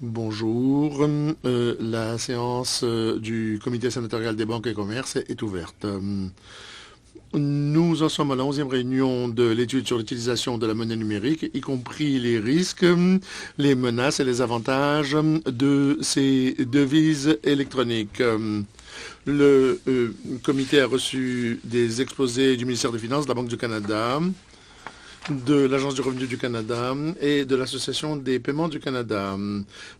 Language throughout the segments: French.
Bonjour, la séance du comité sénatorial des banques et commerces est ouverte. Nous en sommes à la 11e réunion de l'étude sur l'utilisation de la monnaie numérique, y compris les risques, les menaces et les avantages de ces devises électroniques. Le comité a reçu des exposés du ministère des Finances, de la Banque du Canada, de l'Agence du revenu du Canada et de l'Association des paiements du Canada.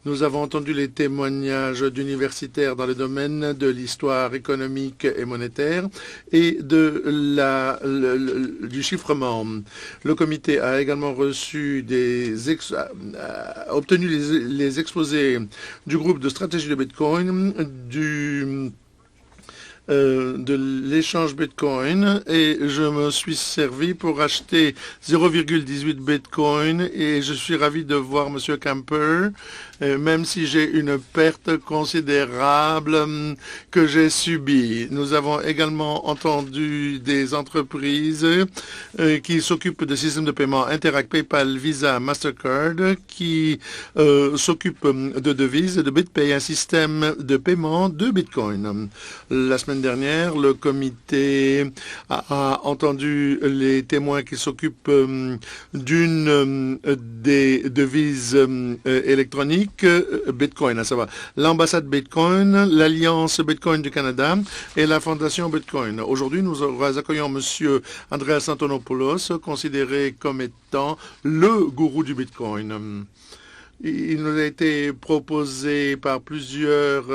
Nous avons entendu les témoignages d'universitaires dans le domaine de l'histoire économique et monétaire et du chiffrement. Le comité a également reçu obtenu les exposés du groupe de stratégie de Bitcoin, de l'échange Bitcoin et je me suis servi pour acheter 0,18 Bitcoin et je suis ravi de voir Monsieur Camper, même si j'ai une perte considérable que j'ai subie. Nous avons également entendu des entreprises qui s'occupent de systèmes de paiement Interac, PayPal, Visa, Mastercard, qui s'occupent de devises, de BitPay, un système de paiement de Bitcoin. La semaine dernière, le comité a entendu les témoins qui s'occupent d'une des devises électroniques Bitcoin, à savoir l'ambassade Bitcoin, l'Alliance Bitcoin du Canada et la Fondation Bitcoin. Aujourd'hui, nous accueillons M. Andreas Antonopoulos, considéré comme étant le gourou du Bitcoin. Il nous a été proposé par plusieurs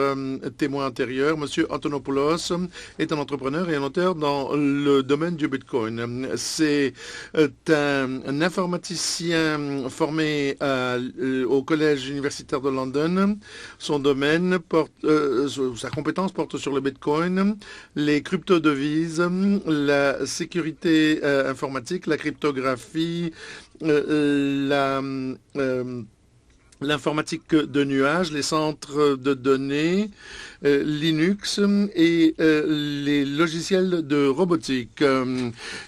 témoins antérieurs. Monsieur Antonopoulos est un entrepreneur et un auteur dans le domaine du Bitcoin. C'est un informaticien formé au Collège universitaire de London. Son domaine sa compétence porte sur le Bitcoin, les crypto-devises, la sécurité informatique, la cryptographie, l'informatique de nuage, les centres de données, Linux et les logiciels de robotique.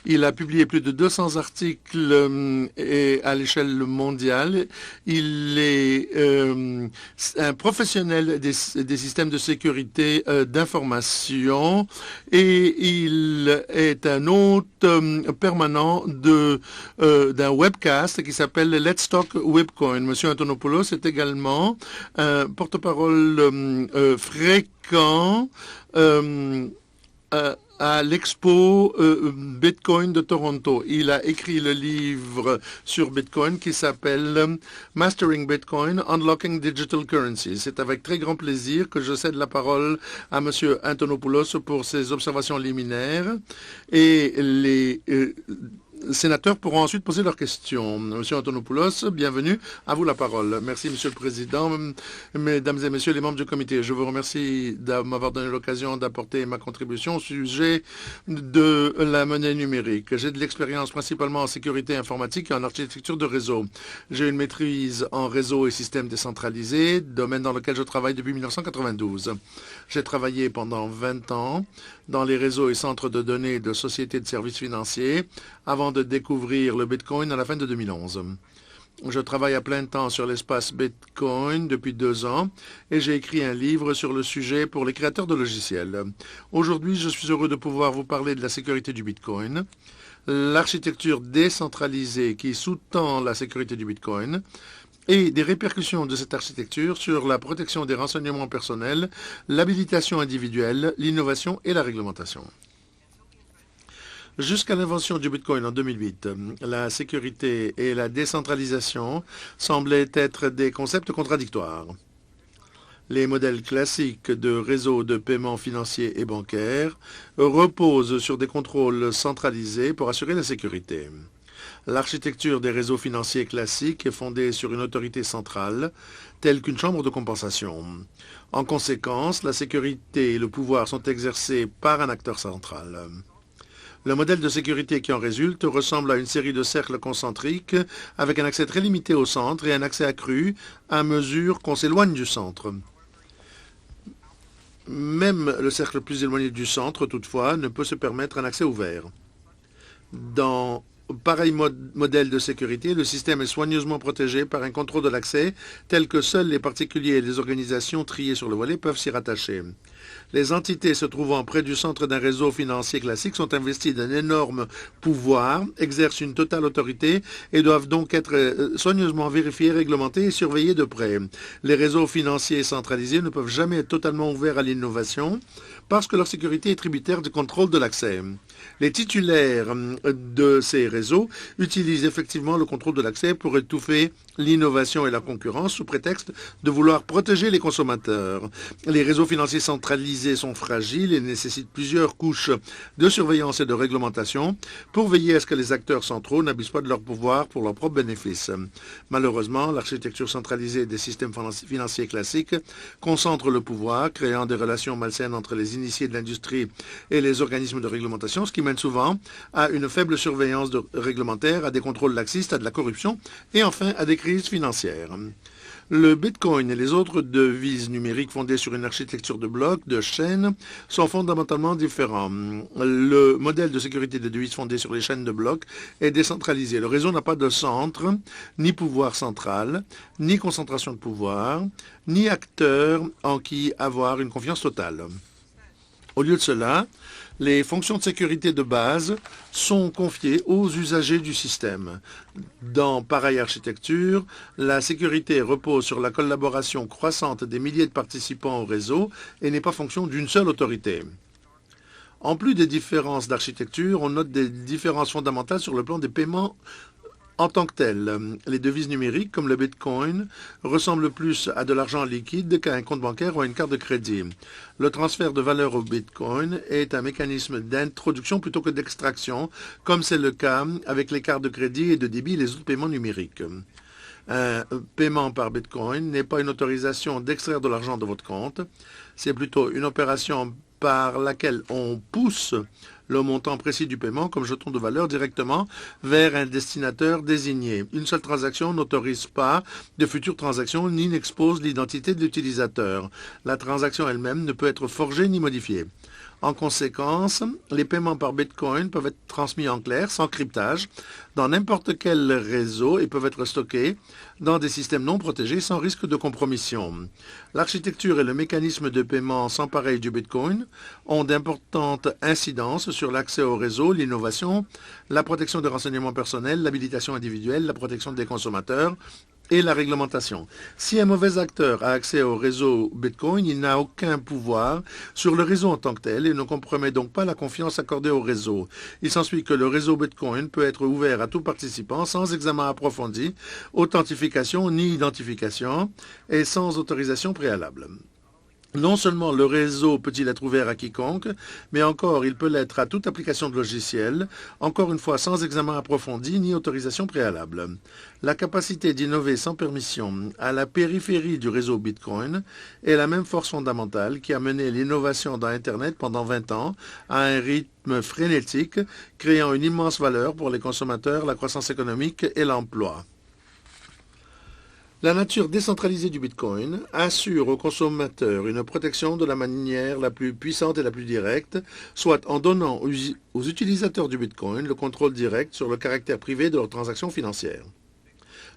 Il a publié plus de 200 articles à l'échelle mondiale. Il est un professionnel des systèmes de sécurité d'information et il est un hôte permanent d'un webcast qui s'appelle Let's Talk Bitcoin. Monsieur Antonopoulos est également un porte-parole fréquent à l'expo Bitcoin de Toronto. Il a écrit le livre sur Bitcoin qui s'appelle Mastering Bitcoin, Unlocking Digital Currencies. C'est avec très grand plaisir que je cède la parole à M. Antonopoulos pour ses observations liminaires et les sénateurs pourront ensuite poser leurs questions. Monsieur Antonopoulos, bienvenue. À vous la parole. Merci, Monsieur le Président. Mesdames et Messieurs les membres du comité, je vous remercie de m'avoir donné l'occasion d'apporter ma contribution au sujet de la monnaie numérique. J'ai de l'expérience principalement en sécurité informatique et en architecture de réseau. J'ai une maîtrise en réseau et systèmes décentralisés, domaine dans lequel je travaille depuis 1992. J'ai travaillé pendant 20 ans dans les réseaux et centres de données de sociétés de services financiers avant de découvrir le Bitcoin à la fin de 2011. Je travaille à plein temps sur l'espace Bitcoin depuis 2 ans et j'ai écrit un livre sur le sujet pour les créateurs de logiciels. Aujourd'hui, je suis heureux de pouvoir vous parler de la sécurité du Bitcoin, l'architecture décentralisée qui sous-tend la sécurité du Bitcoin, et des répercussions de cette architecture sur la protection des renseignements personnels, l'habilitation individuelle, l'innovation et la réglementation. Jusqu'à l'invention du Bitcoin en 2008, la sécurité et la décentralisation semblaient être des concepts contradictoires. Les modèles classiques de réseaux de paiement financiers et bancaires reposent sur des contrôles centralisés pour assurer la sécurité. L'architecture des réseaux financiers classiques est fondée sur une autorité centrale, telle qu'une chambre de compensation. En conséquence, la sécurité et le pouvoir sont exercés par un acteur central. Le modèle de sécurité qui en résulte ressemble à une série de cercles concentriques avec un accès très limité au centre et un accès accru à mesure qu'on s'éloigne du centre. Même le cercle plus éloigné du centre, toutefois, ne peut se permettre un accès ouvert. Dans pareil modèle de sécurité, le système est soigneusement protégé par un contrôle de l'accès tel que seuls les particuliers et les organisations triées sur le volet peuvent s'y rattacher. Les entités se trouvant près du centre d'un réseau financier classique sont investies d'un énorme pouvoir, exercent une totale autorité et doivent donc être soigneusement vérifiées, réglementées et surveillées de près. Les réseaux financiers centralisés ne peuvent jamais être totalement ouverts à l'innovation parce que leur sécurité est tributaire du contrôle de l'accès. Les titulaires de ces réseaux utilisent effectivement le contrôle de l'accès pour étouffer l'innovation et la concurrence sous prétexte de vouloir protéger les consommateurs. Les réseaux financiers centralisés sont fragiles et nécessitent plusieurs couches de surveillance et de réglementation pour veiller à ce que les acteurs centraux n'abusent pas de leur pouvoir pour leurs propres bénéfices. Malheureusement, l'architecture centralisée des systèmes financiers classiques concentre le pouvoir, créant des relations malsaines entre les initiés de l'industrie et les organismes de réglementation, ce qui mène souvent à une faible surveillance réglementaire, à des contrôles laxistes, à de la corruption et enfin à des crises financières. Le Bitcoin et les autres devises numériques fondées sur une architecture de blocs, de chaînes, sont fondamentalement différents. Le modèle de sécurité des devises fondé sur les chaînes de blocs est décentralisé. Le réseau n'a pas de centre, ni pouvoir central, ni concentration de pouvoir, ni acteur en qui avoir une confiance totale. Au lieu de cela, les fonctions de sécurité de base sont confiées aux usagers du système. Dans pareille architecture, la sécurité repose sur la collaboration croissante des milliers de participants au réseau et n'est pas fonction d'une seule autorité. En plus des différences d'architecture, on note des différences fondamentales sur le plan des paiements en tant que tel. Les devises numériques, comme le Bitcoin, ressemblent plus à de l'argent liquide qu'à un compte bancaire ou à une carte de crédit. Le transfert de valeur au Bitcoin est un mécanisme d'introduction plutôt que d'extraction, comme c'est le cas avec les cartes de crédit et de débit et les autres paiements numériques. Un paiement par Bitcoin n'est pas une autorisation d'extraire de l'argent de votre compte, c'est plutôt une opération par laquelle on pousse le montant précis du paiement comme jeton de valeur directement vers un destinataire désigné. Une seule transaction n'autorise pas de futures transactions ni n'expose l'identité de l'utilisateur. La transaction elle-même ne peut être forgée ni modifiée. En conséquence, les paiements par Bitcoin peuvent être transmis en clair, sans cryptage, dans n'importe quel réseau et peuvent être stockés dans des systèmes non protégés sans risque de compromission. L'architecture et le mécanisme de paiement sans pareil du Bitcoin ont d'importantes incidences sur l'accès au réseau, l'innovation, la protection des renseignements personnels, l'habilitation individuelle, la protection des consommateurs et la réglementation. Si un mauvais acteur a accès au réseau Bitcoin, il n'a aucun pouvoir sur le réseau en tant que tel et ne compromet donc pas la confiance accordée au réseau. Il s'ensuit que le réseau Bitcoin peut être ouvert à tout participant sans examen approfondi, authentification ni identification et sans autorisation préalable. Non seulement le réseau peut-il être ouvert à quiconque, mais encore il peut l'être à toute application de logiciel, encore une fois sans examen approfondi ni autorisation préalable. La capacité d'innover sans permission à la périphérie du réseau Bitcoin est la même force fondamentale qui a mené l'innovation dans Internet pendant 20 ans à un rythme frénétique, créant une immense valeur pour les consommateurs, la croissance économique et l'emploi. La nature décentralisée du Bitcoin assure aux consommateurs une protection de la manière la plus puissante et la plus directe, soit en donnant aux utilisateurs du Bitcoin le contrôle direct sur le caractère privé de leurs transactions financières.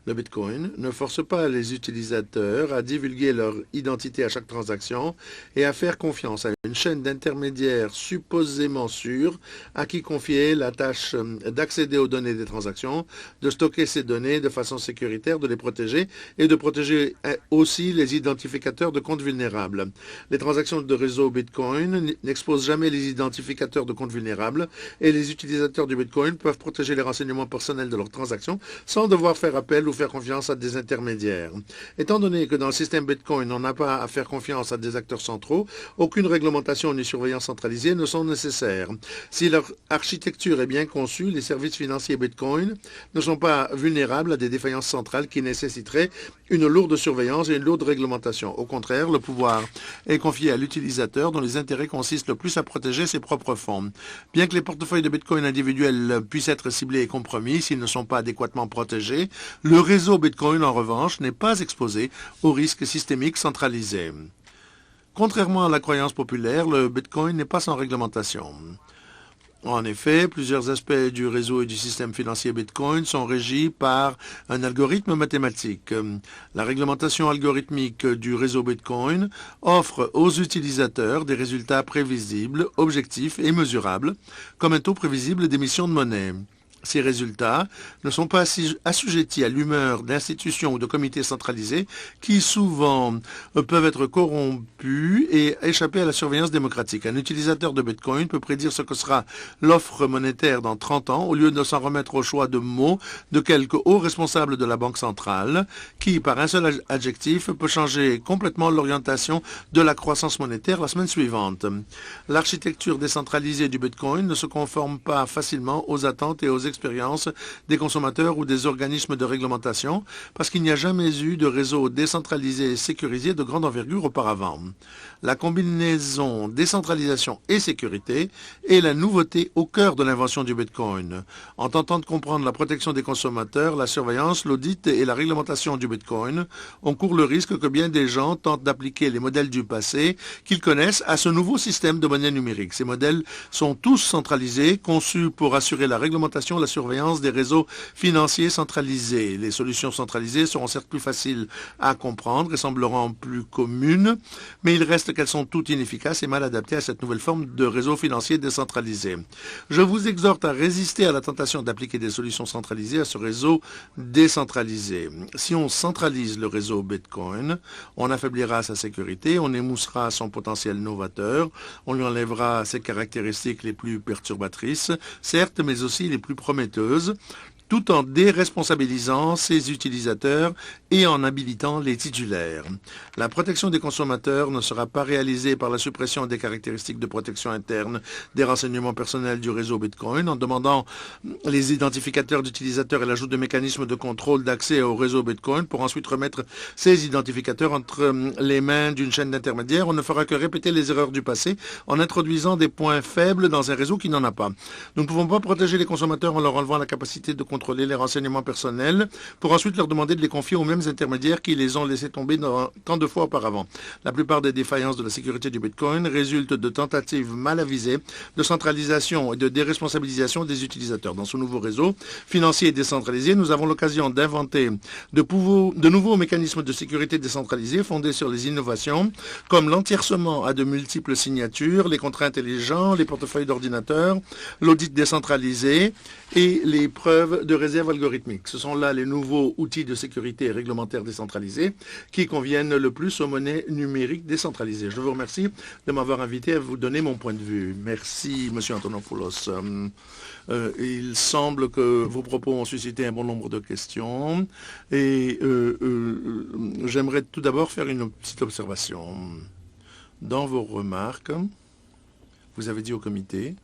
Le Bitcoin ne force pas les utilisateurs à divulguer leur identité à chaque transaction et à faire confiance à une chaîne d'intermédiaires supposément sûre à qui confier la tâche d'accéder aux données des transactions, de stocker ces données de façon sécuritaire, de les protéger et de protéger aussi les identificateurs de comptes vulnérables. Les transactions de réseau Bitcoin n'exposent jamais les identificateurs de comptes vulnérables et les utilisateurs du Bitcoin peuvent protéger les renseignements personnels de leurs transactions sans devoir faire appel ou faire confiance à des intermédiaires. Étant donné que dans le système Bitcoin, on n'a pas à faire confiance à des acteurs centraux, aucune réglementation ni surveillance centralisée ne sont nécessaires. Si leur architecture est bien conçue, les services financiers Bitcoin ne sont pas vulnérables à des défaillances centrales qui nécessiteraient une lourde surveillance et une lourde réglementation. Au contraire, le pouvoir est confié à l'utilisateur dont les intérêts consistent le plus à protéger ses propres fonds. Bien que les portefeuilles de Bitcoin individuels puissent être ciblés et compromis s'ils ne sont pas adéquatement protégés, le réseau Bitcoin, en revanche, n'est pas exposé aux risques systémiques centralisés. Contrairement à la croyance populaire, le Bitcoin n'est pas sans réglementation. En effet, plusieurs aspects du réseau et du système financier Bitcoin sont régis par un algorithme mathématique. La réglementation algorithmique du réseau Bitcoin offre aux utilisateurs des résultats prévisibles, objectifs et mesurables, comme un taux prévisible d'émission de monnaie. Ces résultats ne sont pas assujettis à l'humeur d'institutions ou de comités centralisés qui souvent peuvent être corrompus et échapper à la surveillance démocratique. Un utilisateur de Bitcoin peut prédire ce que sera l'offre monétaire dans 30 ans au lieu de s'en remettre au choix de mots de quelques hauts responsables de la Banque centrale qui, par un seul adjectif, peut changer complètement l'orientation de la croissance monétaire la semaine suivante. L'architecture décentralisée du Bitcoin ne se conforme pas facilement aux attentes et aux expériences des consommateurs ou des organismes de réglementation parce qu'il n'y a jamais eu de réseau décentralisé et sécurisé de grande envergure auparavant. La combinaison décentralisation et sécurité est la nouveauté au cœur de l'invention du Bitcoin. En tentant de comprendre la protection des consommateurs, la surveillance, l'audit et la réglementation du Bitcoin, on court le risque que bien des gens tentent d'appliquer les modèles du passé qu'ils connaissent à ce nouveau système de monnaie numérique. Ces modèles sont tous centralisés, conçus pour assurer la réglementation, la surveillance des réseaux financiers centralisés. Les solutions centralisées seront certes plus faciles à comprendre et sembleront plus communes, mais il reste qu'elles sont toutes inefficaces et mal adaptées à cette nouvelle forme de réseau financier décentralisé. Je vous exhorte à résister à la tentation d'appliquer des solutions centralisées à ce réseau décentralisé. Si on centralise le réseau Bitcoin, on affaiblira sa sécurité, on émoussera son potentiel novateur, on lui enlèvera ses caractéristiques les plus perturbatrices, certes, mais aussi les plus prometteuses, tout en déresponsabilisant ses utilisateurs et en habilitant les titulaires. La protection des consommateurs ne sera pas réalisée par la suppression des caractéristiques de protection interne des renseignements personnels du réseau Bitcoin en demandant les identificateurs d'utilisateurs et l'ajout de mécanismes de contrôle d'accès au réseau Bitcoin pour ensuite remettre ces identificateurs entre les mains d'une chaîne d'intermédiaires. On ne fera que répéter les erreurs du passé en introduisant des points faibles dans un réseau qui n'en a pas. Nous ne pouvons pas protéger les consommateurs en leur enlevant la capacité de contrôler les renseignements personnels pour ensuite leur demander de les confier aux mêmes intermédiaires qui les ont laissés tomber tant de fois auparavant. La plupart des défaillances de la sécurité du Bitcoin résultent de tentatives mal avisées de centralisation et de déresponsabilisation des utilisateurs. Dans ce nouveau réseau financier décentralisé, nous avons l'occasion d'inventer de nouveaux mécanismes de sécurité décentralisés fondés sur les innovations comme l'entiercement à de multiples signatures, les contrats intelligents, les portefeuilles d'ordinateurs, l'audit décentralisé et les preuves de réserve algorithmique. Ce sont là les nouveaux outils de sécurité réglementaire décentralisés qui conviennent le plus aux monnaies numériques décentralisées. Je vous remercie de m'avoir invité à vous donner mon point de vue. Merci, M. Antonopoulos. Il semble que vos propos ont suscité un bon nombre de questions et j'aimerais tout d'abord faire une petite observation. Dans vos remarques, vous avez dit au comité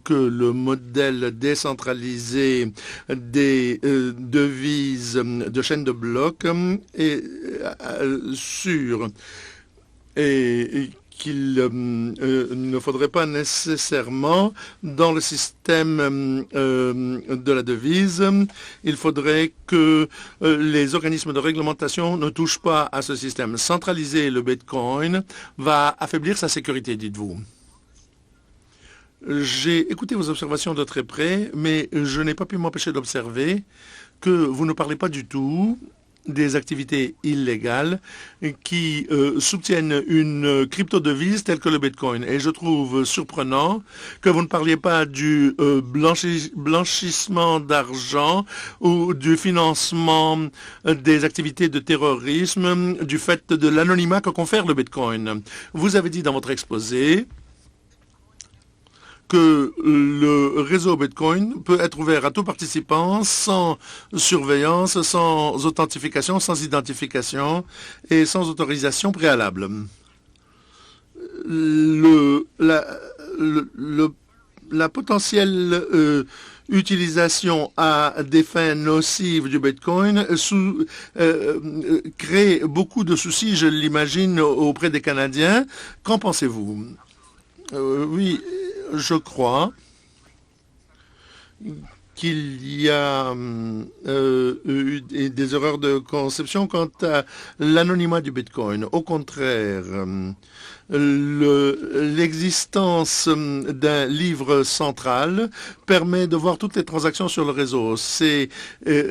que le modèle décentralisé des devises de chaîne de blocs est sûr et qu'il ne faudrait pas nécessairement, dans le système de la devise, il faudrait que les organismes de réglementation ne touchent pas à ce système. Centraliser le Bitcoin va affaiblir sa sécurité, dites-vous. J'ai écouté vos observations de très près, mais je n'ai pas pu m'empêcher d'observer que vous ne parlez pas du tout des activités illégales qui soutiennent une crypto-devise telle que le Bitcoin. Et je trouve surprenant que vous ne parliez pas du blanchissement d'argent ou du financement des activités de terrorisme, du fait de l'anonymat que confère le Bitcoin. Vous avez dit dans votre exposé que le réseau Bitcoin peut être ouvert à tout participant sans surveillance, sans authentification, sans identification et sans autorisation préalable. La potentielle utilisation à des fins nocives du Bitcoin crée beaucoup de soucis, je l'imagine, auprès des Canadiens. Qu'en pensez-vous? Oui. Je crois qu'il y a eu des erreurs de conception quant à l'anonymat du Bitcoin. Au contraire, l'existence d'un livre central permet de voir toutes les transactions sur le réseau. Ces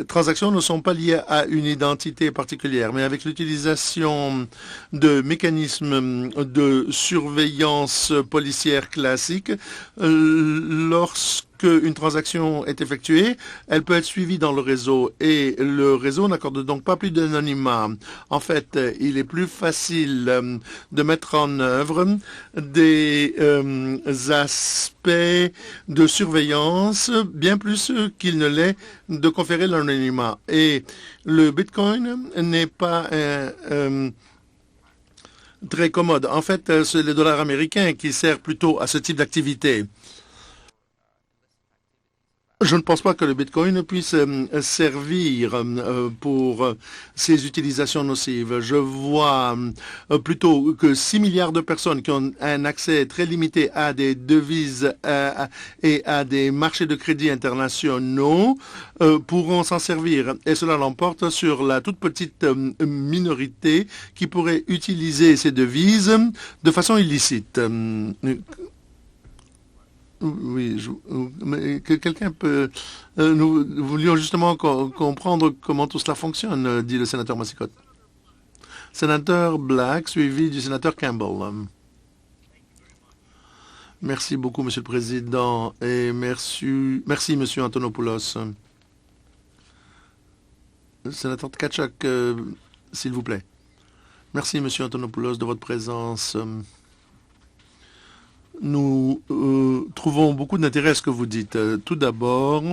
transactions ne sont pas liées à une identité particulière, mais avec l'utilisation de mécanismes de surveillance policière classique, lorsqu'une transaction est effectuée, elle peut être suivie dans le réseau et le réseau n'accorde donc pas plus d'anonymat. En fait, il est plus facile de mettre en œuvre des aspects de surveillance bien plus qu'il ne l'est de conférer l'anonymat. Et le Bitcoin n'est pas très commode. En fait, c'est le dollar américain qui sert plutôt à ce type d'activité. Je ne pense pas que le Bitcoin puisse servir pour ces utilisations nocives. Je vois plutôt que 6 milliards de personnes qui ont un accès très limité à des devises et à des marchés de crédit internationaux pourront s'en servir. Et cela l'emporte sur la toute petite minorité qui pourrait utiliser ces devises de façon illicite. Oui, mais que quelqu'un peut... nous voulions justement comprendre comment tout cela fonctionne, dit le sénateur Massicotte. Sénateur Black, suivi du sénateur Campbell. Merci beaucoup, Monsieur le Président, et merci Monsieur Antonopoulos. Sénateur Tkachuk, s'il vous plaît. Merci, Monsieur Antonopoulos, de votre présence. Nous trouvons beaucoup d'intérêt à ce que vous dites. Tout d'abord,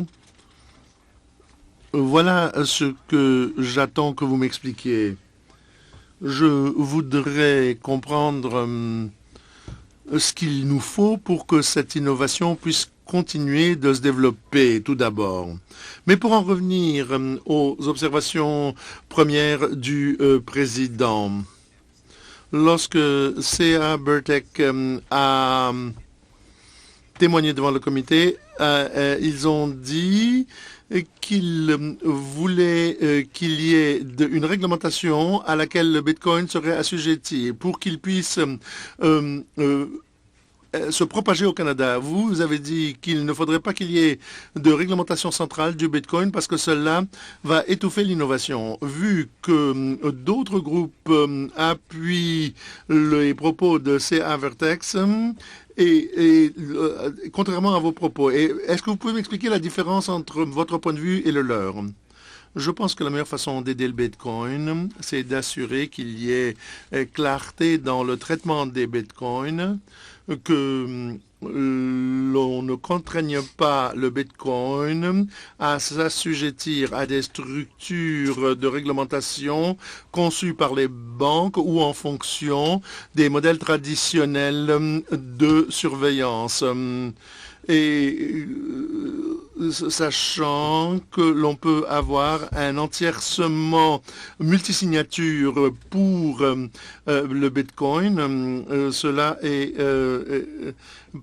voilà ce que j'attends que vous m'expliquiez. Je voudrais comprendre ce qu'il nous faut pour que cette innovation puisse continuer de se développer, tout d'abord. Mais pour en revenir aux observations premières du président, lorsque C.A. Burtek a témoigné devant le comité, ils ont dit qu'ils voulaient qu'il y ait une réglementation à laquelle le Bitcoin serait assujetti pour qu'il puisse se propager au Canada. Vous avez dit qu'il ne faudrait pas qu'il y ait de réglementation centrale du Bitcoin parce que cela va étouffer l'innovation. Vu que d'autres groupes appuient les propos de C.A. Vertex, contrairement à vos propos, est-ce que vous pouvez m'expliquer la différence entre votre point de vue et le leur? Je pense que la meilleure façon d'aider le Bitcoin, c'est d'assurer qu'il y ait clarté dans le traitement des Bitcoins, que l'on ne contraigne pas le Bitcoin à s'assujettir à des structures de réglementation conçues par les banques ou en fonction des modèles traditionnels de surveillance. Et sachant que l'on peut avoir un entiercement multisignature pour le Bitcoin, cela est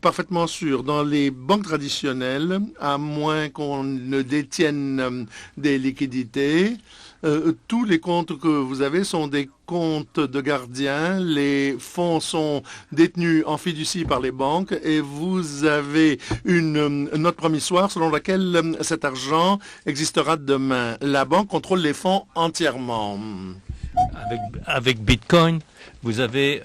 parfaitement sûr. Dans les banques traditionnelles, à moins qu'on ne détienne des liquidités, tous les comptes que vous avez sont des comptes de gardiens. Les fonds sont détenus en fiducie par les banques et vous avez une note promissoire selon laquelle cet argent existera demain. La banque contrôle les fonds entièrement. Avec Bitcoin, vous avez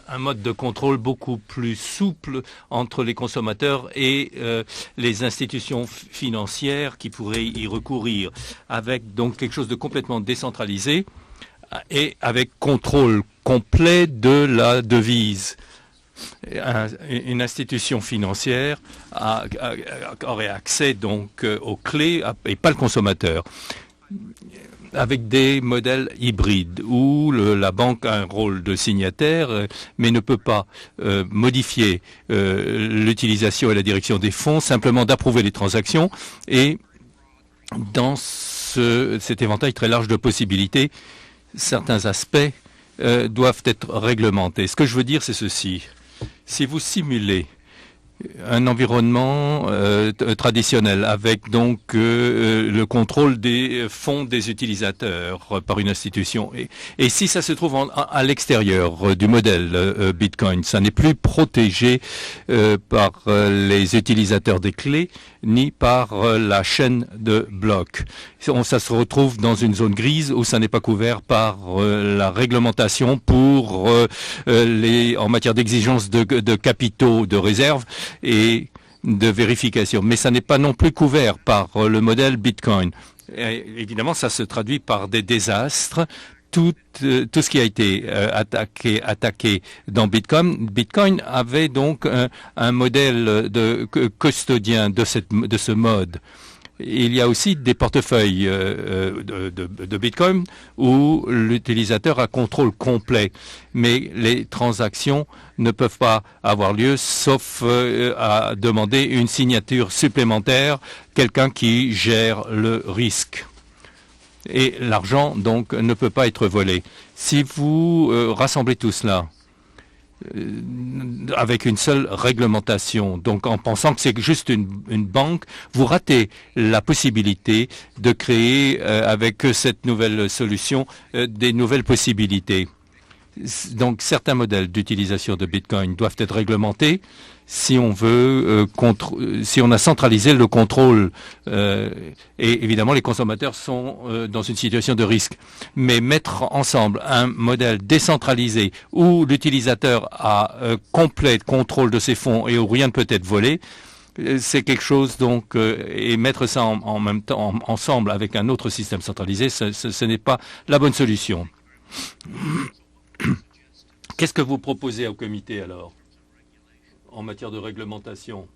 un mode de contrôle beaucoup plus souple entre les consommateurs et les institutions financières qui pourraient y recourir, avec donc quelque chose de complètement décentralisé et avec contrôle complet de la devise. Une institution financière aurait accès donc aux clés et pas le consommateur, avec des modèles hybrides où la banque a un rôle de signataire mais ne peut pas modifier l'utilisation et la direction des fonds, simplement d'approuver les transactions. Et dans cet éventail très large de possibilités, certains aspects doivent être réglementés. Ce que je veux dire, c'est ceci. Si vous simulez un environnement traditionnel avec donc le contrôle des fonds des utilisateurs par une institution. Et si ça se trouve à l'extérieur du modèle Bitcoin, ça n'est plus protégé par les utilisateurs des clés ni par la chaîne de blocs. Ça se retrouve dans une zone grise où ça n'est pas couvert par la réglementation pour en matière d'exigence de capitaux, de réserve et de vérification. Mais ça n'est pas non plus couvert par le modèle Bitcoin. Et évidemment, ça se traduit par des désastres. Tout ce qui a été attaqué dans Bitcoin. Bitcoin avait donc un modèle de custodien de ce mode. Il y a aussi des portefeuilles de Bitcoin où l'utilisateur a contrôle complet, mais les transactions ne peuvent pas avoir lieu sauf à demander une signature supplémentaire, quelqu'un qui gère le risque. Et l'argent, donc, ne peut pas être volé. Si vous rassemblez tout cela avec une seule réglementation, donc en pensant que c'est juste une banque, vous ratez la possibilité de créer, avec cette nouvelle solution, des nouvelles possibilités. Donc, certains modèles d'utilisation de Bitcoin doivent être réglementés si on veut, si on a centralisé le contrôle. Et évidemment, les consommateurs sont dans une situation de risque. Mais mettre ensemble un modèle décentralisé où l'utilisateur a complet contrôle de ses fonds et où rien ne peut être volé, c'est quelque chose, donc, et mettre ça en même temps, ensemble avec un autre système centralisé, ce n'est pas la bonne solution. Qu'est-ce que vous proposez au comité alors en matière de réglementation?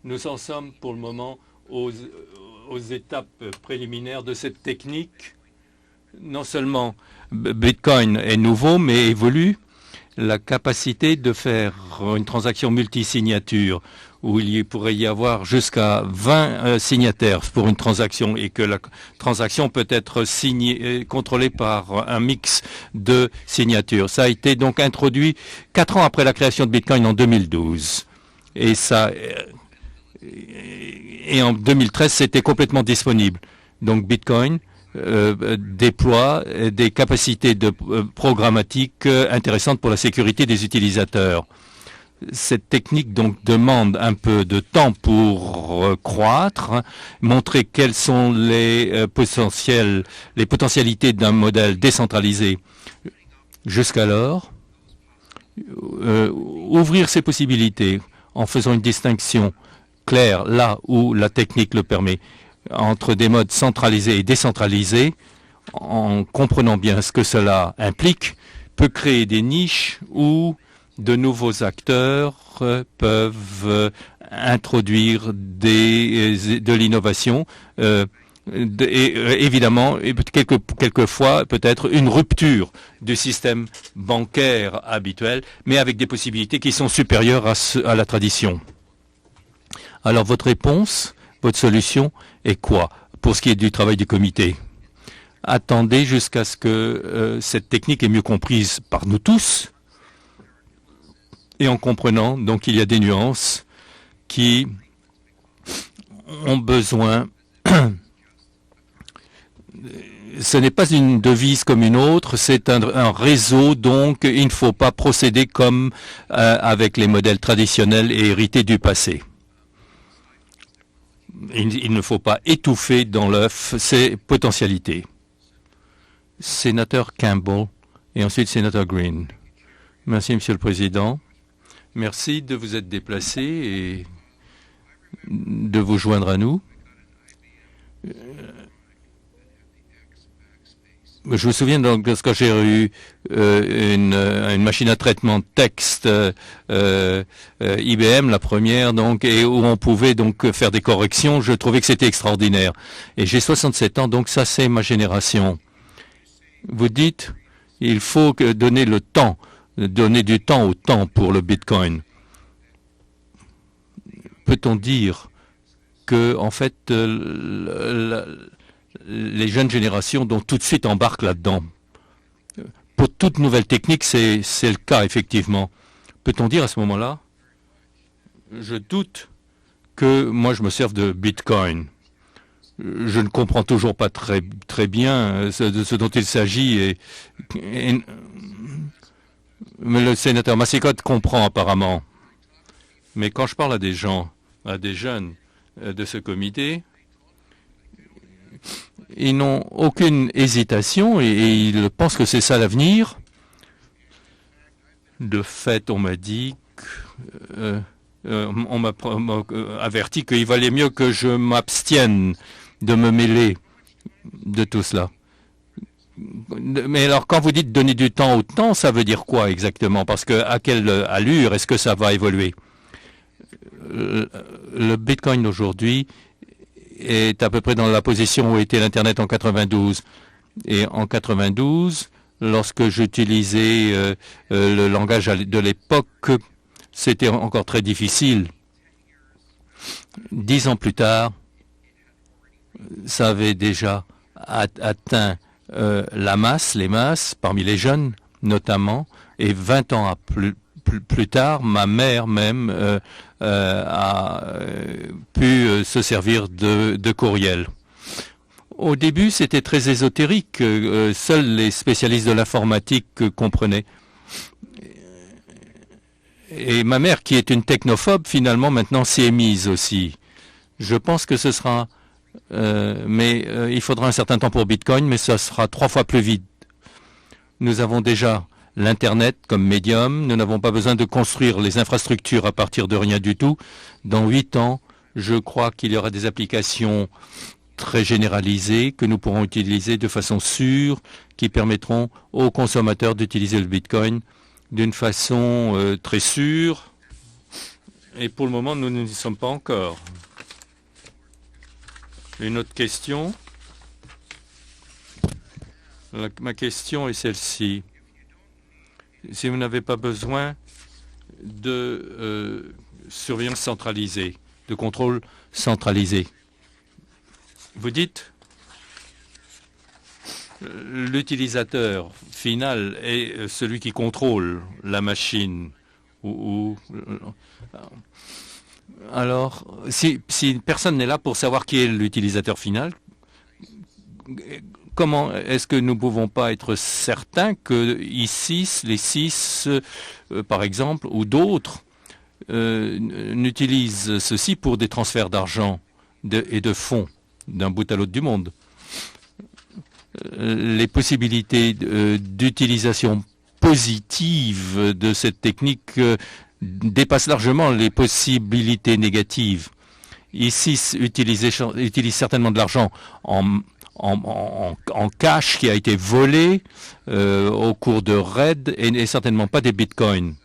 Nous en sommes pour le moment aux étapes préliminaires de cette technique. Non seulement Bitcoin est nouveau, mais évolue. La capacité de faire une transaction multisignature où il pourrait y avoir jusqu'à 20 signataires pour une transaction et que la transaction peut être contrôlée par un mix de signatures. Ça a été donc introduit 4 ans après la création de Bitcoin en 2012. Et en 2013, c'était complètement disponible. Donc Bitcoin déploie des capacités de programmatique intéressantes pour la sécurité des utilisateurs. Cette technique donc demande un peu de temps pour croître, montrer quelles sont les potentialités d'un modèle décentralisé. Jusqu'alors, ouvrir ces possibilités en faisant une distinction claire là où la technique le permet entre des modes centralisés et décentralisés, en comprenant bien ce que cela implique, peut créer des niches où de nouveaux acteurs peuvent introduire de l'innovation et évidemment, quelquefois peut-être une rupture du système bancaire habituel, mais avec des possibilités qui sont supérieures à la tradition. Alors votre réponse, votre solution est quoi pour ce qui est du travail du comité? Attendez jusqu'à ce que cette technique est mieux comprise par nous tous et en comprenant donc qu'il y a des nuances qui ont besoin. Ce n'est pas une devise comme une autre, c'est un réseau, donc il ne faut pas procéder comme avec les modèles traditionnels et hérités du passé. Il ne faut pas étouffer dans l'œuf ces potentialités. Sénateur Campbell et ensuite sénateur Green. Merci, Monsieur le Président. Merci de vous être déplacé et de vous joindre à nous. Je me souviens donc lorsque j'ai eu une machine à traitement de texte IBM, la première, donc, et où on pouvait donc faire des corrections. Je trouvais que c'était extraordinaire. Et j'ai 67 ans, donc ça c'est ma génération. Vous dites, il faut donner le temps, donner du temps au temps pour le Bitcoin. Peut-on dire que en fait les jeunes générations donc tout de suite embarquent là-dedans? pour toute nouvelle technique, c'est le cas, effectivement. Peut-on dire à ce moment-là, je doute que moi je me serve de Bitcoin. Je ne comprends toujours pas très bien de ce dont il s'agit. Mais le sénateur Massicotte comprend apparemment. Mais quand je parle à des gens, à des jeunes de ce comité, ils n'ont aucune hésitation et ils pensent que c'est ça l'avenir. De fait, on m'a dit on m'a averti qu'il valait mieux que je m'abstienne de me mêler de tout cela. Mais alors, quand vous dites donner du temps au temps, ça veut dire quoi exactement? Parce que à quelle allure est-ce que ça va évoluer? Le Bitcoin aujourd'hui est à peu près dans la position où était l'Internet en 92. Et en 92, lorsque j'utilisais le langage de l'époque, c'était encore très difficile. 10 ans plus tard, ça avait déjà atteint les masses, parmi les jeunes notamment, et 20 ans plus tard, ma mère même a pu se servir de courriel. Au début, c'était très ésotérique. Seuls les spécialistes de l'informatique comprenaient. Et ma mère, qui est une technophobe, finalement, maintenant s'y est mise aussi. Je pense que ce sera... il faudra un certain temps pour Bitcoin, mais ça sera 3 fois plus vite. Nous avons déjà l'Internet comme médium. Nous n'avons pas besoin de construire les infrastructures à partir de rien du tout. Dans 8 ans, je crois qu'il y aura des applications très généralisées que nous pourrons utiliser de façon sûre, qui permettront aux consommateurs d'utiliser le Bitcoin d'une façon très sûre. Et pour le moment, nous n'y sommes pas encore. Une autre question? Ma question est celle-ci. Si vous n'avez pas besoin de surveillance centralisée, de contrôle centralisé, vous dites l'utilisateur final est celui qui contrôle la machine. Alors, si personne n'est là pour savoir qui est l'utilisateur final, comment est-ce que nous ne pouvons pas être certains que ici, les 6, par exemple, ou d'autres, n'utilisent ceci pour des transferts d'argent et de fonds d'un bout à l'autre du monde? Les possibilités d'utilisation positive de cette technique dépassent largement les possibilités négatives. Ici, utilise certainement de l'argent en cash qui a été volé au cours de raids et certainement pas des bitcoins.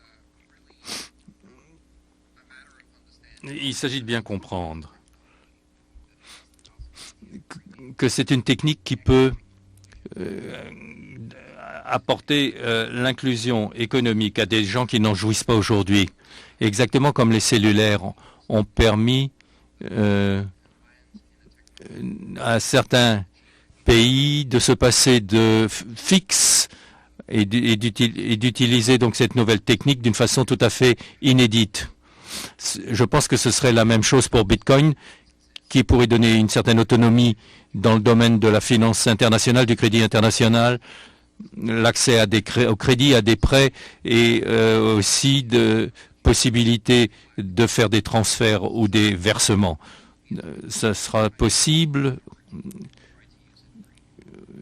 Il s'agit de bien comprendre que c'est une technique qui peut apporter l'inclusion économique à des gens qui n'en jouissent pas aujourd'hui. Exactement comme les cellulaires ont permis à certains pays de se passer de fixe et d'utiliser donc cette nouvelle technique d'une façon tout à fait inédite. Je pense que ce serait la même chose pour Bitcoin, qui pourrait donner une certaine autonomie dans le domaine de la finance internationale, du crédit international, l'accès au crédit, à des prêts et aussi de possibilités de faire des transferts ou des versements. Ça sera possible.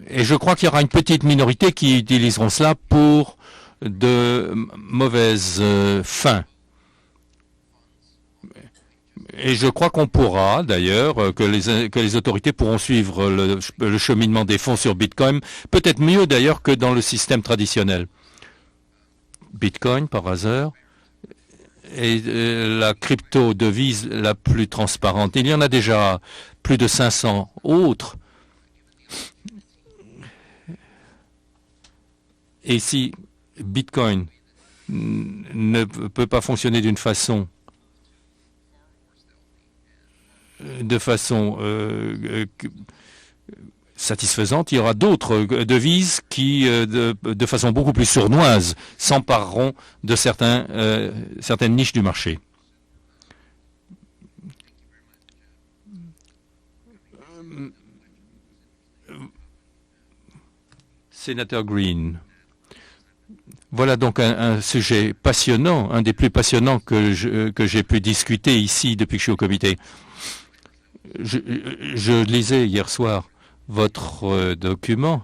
Et je crois qu'il y aura une petite minorité qui utiliseront cela pour de mauvaises fins. Et je crois qu'on pourra, d'ailleurs, que les autorités pourront suivre le cheminement des fonds sur Bitcoin, peut-être mieux d'ailleurs que dans le système traditionnel. Bitcoin, par hasard, est la crypto-devise la plus transparente. Il y en a déjà plus de 500 autres. Et si Bitcoin ne peut pas fonctionner de façon satisfaisante, il y aura d'autres devises qui, de façon beaucoup plus sournoise, s'empareront de certaines niches du marché. Sénateur Green. Voilà donc un sujet passionnant, un des plus passionnants que j'ai pu discuter ici depuis que je suis au comité. Je lisais hier soir votre document.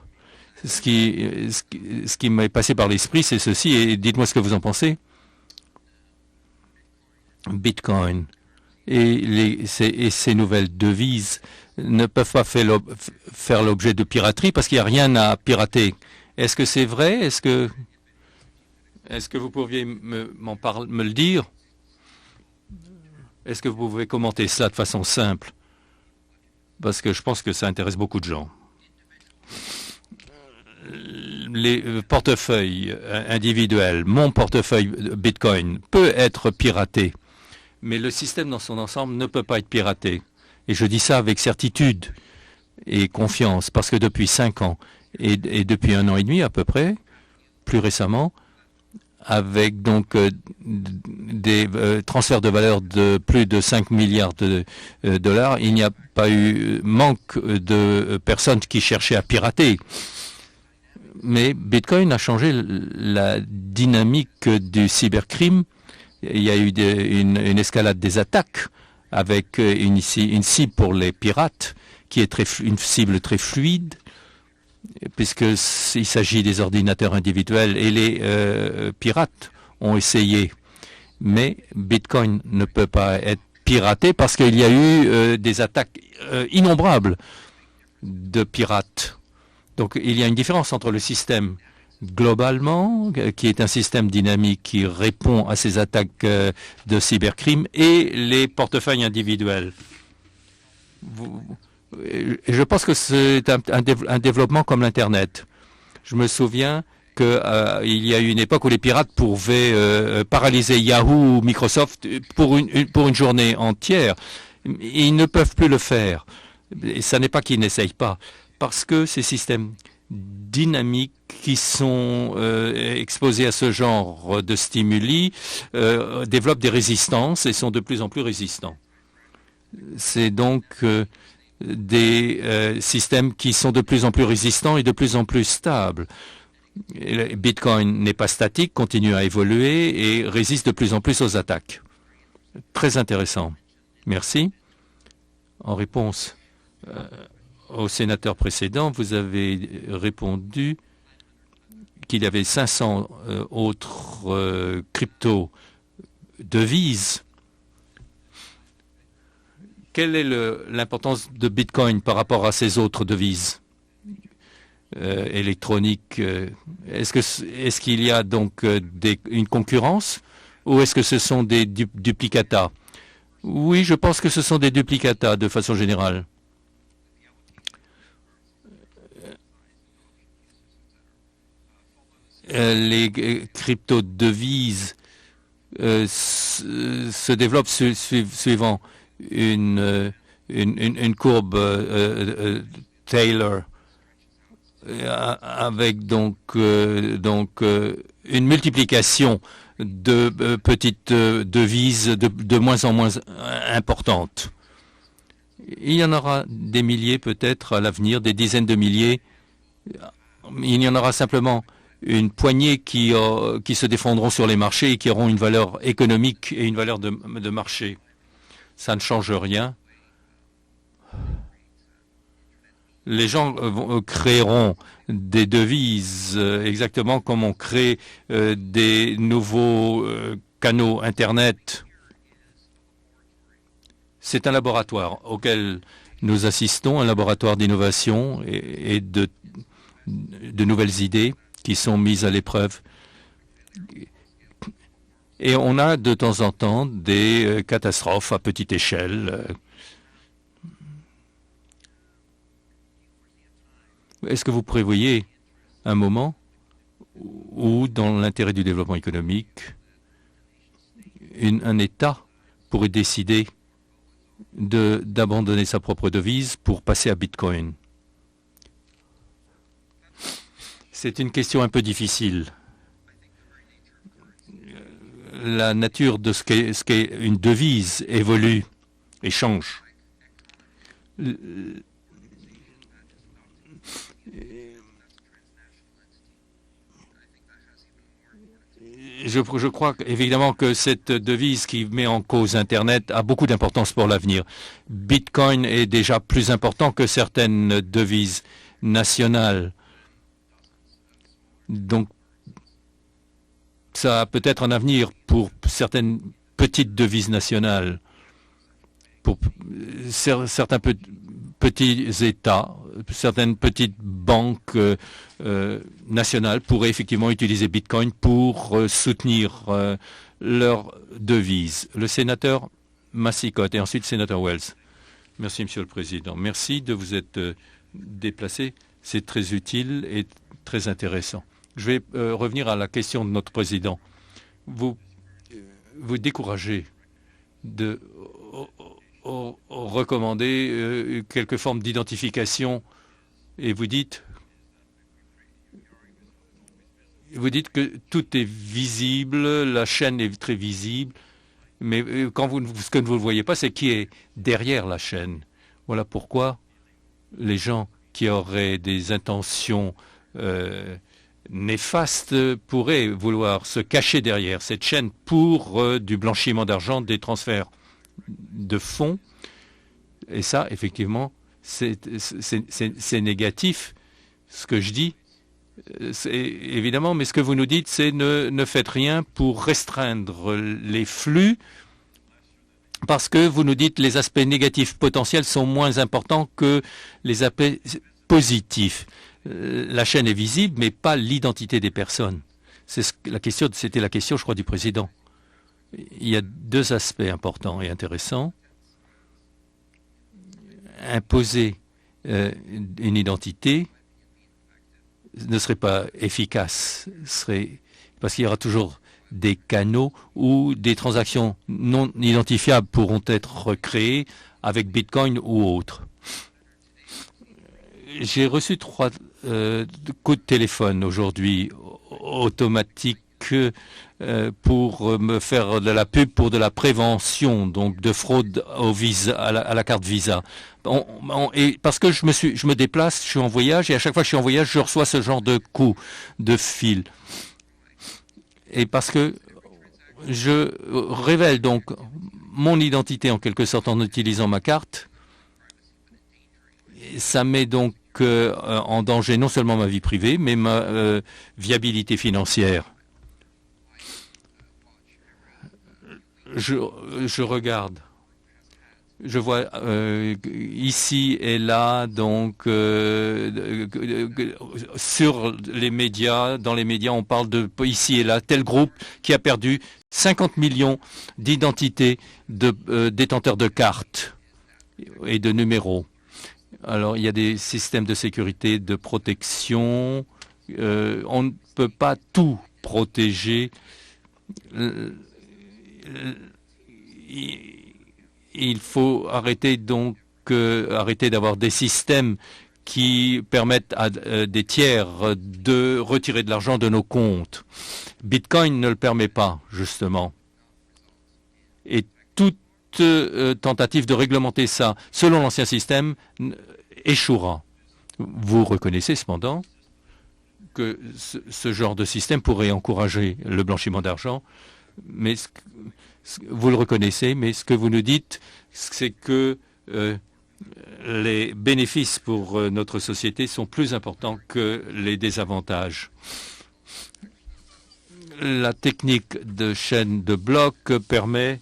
Ce qui m'est passé par l'esprit, c'est ceci, et dites-moi ce que vous en pensez. Bitcoin et ces nouvelles devises ne peuvent pas faire l'objet de piraterie parce qu'il n'y a rien à pirater. Est-ce que c'est vrai? Est-ce que vous pourriez me le dire? Est-ce que vous pouvez commenter cela de façon simple? Parce que je pense que ça intéresse beaucoup de gens. Les portefeuilles individuels, mon portefeuille Bitcoin peut être piraté, mais le système dans son ensemble ne peut pas être piraté. Et je dis ça avec certitude et confiance, parce que depuis 5 ans et depuis 1 an et demi à peu près, plus récemment, avec donc des transferts de valeur de plus de 5 milliards de dollars, il n'y a pas eu manque de personnes qui cherchaient à pirater. Mais Bitcoin a changé la dynamique du cybercrime. Il y a eu une escalade des attaques avec une cible pour les pirates qui est une cible très fluide, puisqu'il s'agit des ordinateurs individuels et les pirates ont essayé. Mais Bitcoin ne peut pas être piraté parce qu'il y a eu des attaques innombrables de pirates. Donc il y a une différence entre le système globalement, qui est un système dynamique qui répond à ces attaques de cybercrime, et les portefeuilles individuels. Je pense que c'est un développement comme l'Internet. Je me souviens qu'il y a eu une époque où les pirates pouvaient paralyser Yahoo ou Microsoft pour une journée entière. Ils ne peuvent plus le faire. Et ça n'est pas qu'ils n'essayent pas, parce que ces systèmes dynamiques qui sont exposés à ce genre de stimuli développent des résistances et sont de plus en plus résistants. C'est donc des systèmes qui sont de plus en plus résistants et de plus en plus stables. Et Bitcoin n'est pas statique, continue à évoluer et résiste de plus en plus aux attaques. Très intéressant. Merci. En réponse au sénateur précédent, vous avez répondu qu'il y avait 500 autres crypto-devises. Quelle est l'importance de Bitcoin par rapport à ces autres devises électroniques? Est-ce qu'il y a donc une concurrence ou est-ce que ce sont des duplicata? Oui, je pense que ce sont des duplicata de façon générale. Les crypto-devises se développent suivant une courbe Taylor, avec donc une multiplication de petites devises de moins en moins importantes. Il y en aura des milliers peut-être à l'avenir, des dizaines de milliers. Il y en aura simplement une poignée qui se défendront sur les marchés et qui auront une valeur économique et une valeur de marché. Ça ne change rien. Les gens créeront des devises exactement comme on crée des nouveaux canaux Internet. C'est un laboratoire auquel nous assistons, un laboratoire d'innovation et de nouvelles idées qui sont mises à l'épreuve. Et on a de temps en temps des catastrophes à petite échelle. Est-ce que vous prévoyez un moment où, dans l'intérêt du développement économique, un État pourrait décider d'abandonner sa propre devise pour passer à Bitcoin? C'est une question un peu difficile. La nature de ce qu'est une devise évolue et change. Je crois évidemment que cette devise qui met en cause Internet a beaucoup d'importance pour l'avenir. Bitcoin est déjà plus important que certaines devises nationales. Donc, ça a peut-être un avenir pour certaines petites devises nationales, pour certains petits États, certaines petites banques nationales pourraient effectivement utiliser Bitcoin pour soutenir leur devise. Le sénateur Massicotte et ensuite le sénateur Wells. Merci, Monsieur le Président. Merci de vous être déplacé. C'est très utile et très intéressant. Je vais revenir à la question de notre président. Vous découragez de recommander quelque forme d'identification et vous dites que tout est visible, la chaîne est très visible, mais ce que vous ne voyez pas, c'est qui est derrière la chaîne. Voilà pourquoi les gens qui auraient des intentions néfastes pourraient vouloir se cacher derrière cette chaîne pour du blanchiment d'argent, des transferts de fonds. Et ça, effectivement, c'est négatif, ce que je dis. Évidemment, mais ce que vous nous dites, c'est ne faites rien pour restreindre les flux, parce que vous nous dites les aspects négatifs potentiels sont moins importants que les aspects positifs. La chaîne est visible, mais pas l'identité des personnes. C'était la question, je crois, du président. Il y a deux aspects importants et intéressants. Imposer une identité ne serait pas efficace, parce qu'il y aura toujours des canaux où des transactions non identifiables pourront être créées avec Bitcoin ou autre. J'ai reçu 3 coups de téléphone aujourd'hui automatiques pour me faire de la pub pour de la prévention, donc de fraude au visa, à la carte Visa. Et parce que je me déplace, je suis en voyage, et à chaque fois que je suis en voyage, je reçois ce genre de coups de fil. Et parce que je révèle donc mon identité en quelque sorte en utilisant ma carte, ça met donc en danger non seulement ma vie privée, mais ma viabilité financière. Je regarde. Je vois ici et là, donc, sur les médias, dans les médias, on parle de ici et là, tel groupe qui a perdu 50 millions d'identités de détenteurs de cartes et de numéros. Alors, il y a des systèmes de sécurité, de protection. On ne peut pas tout protéger. Il faut arrêter d'avoir des systèmes qui permettent à des tiers de retirer de l'argent de nos comptes. Bitcoin ne le permet pas, justement. Et toute tentative de réglementer ça, selon l'ancien système, échouera. Vous reconnaissez cependant que ce genre de système pourrait encourager le blanchiment d'argent, mais vous le reconnaissez, mais ce que vous nous dites, c'est que les bénéfices pour notre société sont plus importants que les désavantages. La technique de chaîne de blocs permet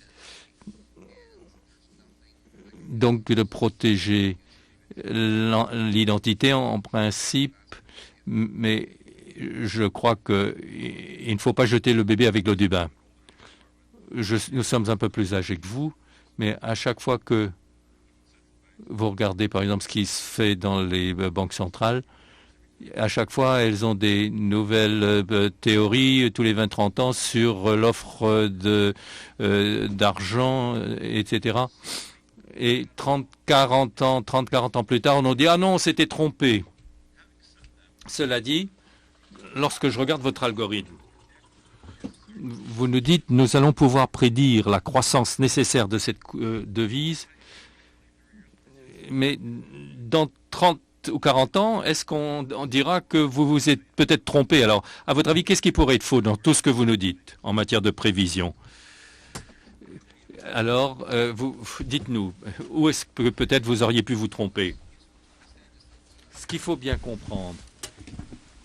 donc de protéger l'identité en principe, mais je crois qu'il ne faut pas jeter le bébé avec l'eau du bain. Nous sommes un peu plus âgés que vous, mais à chaque fois que vous regardez, par exemple, ce qui se fait dans les banques centrales, à chaque fois, elles ont des nouvelles théories tous les 20-30 ans sur l'offre d'argent, etc. Et 30-40 ans plus tard, on a dit « Ah non, on s'était trompé ». Cela dit, lorsque je regarde votre algorithme, vous nous dites nous allons pouvoir prédire la croissance nécessaire de cette devise, mais dans 30 ou 40 ans, est-ce qu'on dira que vous vous êtes peut-être trompé? Alors, à votre avis, qu'est-ce qui pourrait être faux dans tout ce que vous nous dites en matière de prévision? Alors, dites-nous, où est-ce que peut-être vous auriez pu vous tromper? Ce qu'il faut bien comprendre,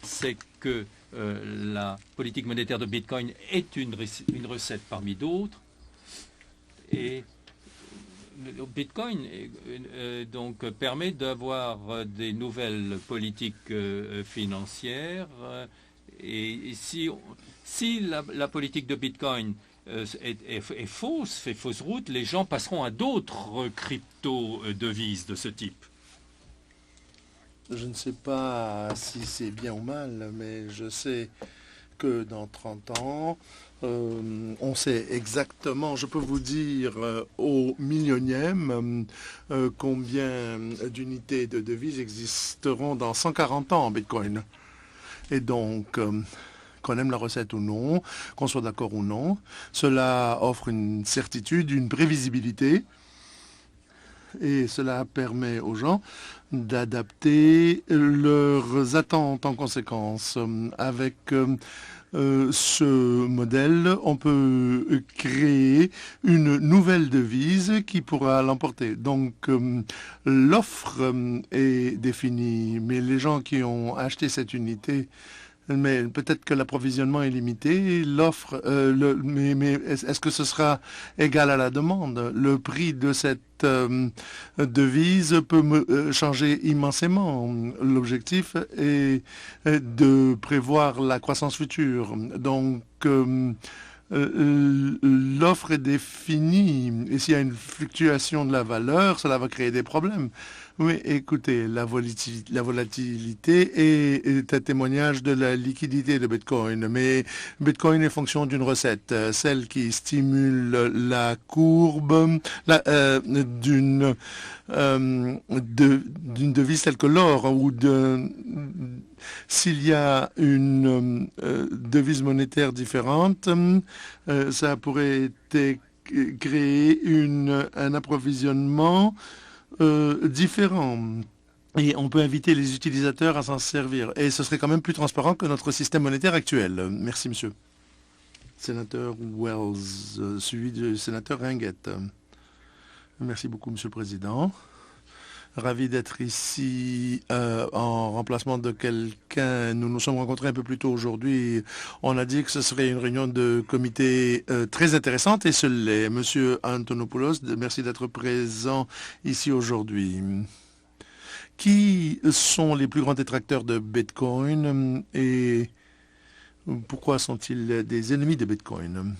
c'est que la politique monétaire de Bitcoin est une recette parmi d'autres. Et le Bitcoin donc permet d'avoir des nouvelles politiques financières. Et si la politique de Bitcoin est fausse, fait fausse route, les gens passeront à d'autres crypto-devises de ce type. Je ne sais pas si c'est bien ou mal, mais je sais que dans 30 ans, on sait exactement, je peux vous dire au millionième, combien d'unités de devises existeront dans 140 ans en Bitcoin. Et donc, qu'on aime la recette ou non, qu'on soit d'accord ou non, cela offre une certitude, une prévisibilité. Et cela permet aux gens d'adapter leurs attentes en conséquence. Avec ce modèle, on peut créer une nouvelle devise qui pourra l'emporter. Donc, l'offre est définie, mais les gens qui ont acheté cette unité, mais peut-être que l'approvisionnement est limité. L'offre, mais est-ce que ce sera égal à la demande? Le prix de cette devise peut changer immensément. L'objectif est de prévoir la croissance future. Donc, l'offre est définie et s'il y a une fluctuation de la valeur, cela va créer des problèmes. Oui, écoutez, la volatilité est un témoignage de la liquidité de Bitcoin, mais Bitcoin est fonction d'une recette, celle qui stimule la courbe d'une devise telle que l'or ou s'il y a une devise monétaire différente, ça pourrait créer un approvisionnement différent. Et on peut inviter les utilisateurs à s'en servir. Et ce serait quand même plus transparent que notre système monétaire actuel. Merci, monsieur. Sénateur Wells, suivi du sénateur Ringuette. Merci beaucoup, monsieur le président. Ravi d'être ici en remplacement de quelqu'un. Nous nous sommes rencontrés un peu plus tôt aujourd'hui. On a dit que ce serait une réunion de comité très intéressante et ce l'est. Monsieur Antonopoulos, merci d'être présent ici aujourd'hui. Qui sont les plus grands détracteurs de Bitcoin et pourquoi sont-ils des ennemis de Bitcoin?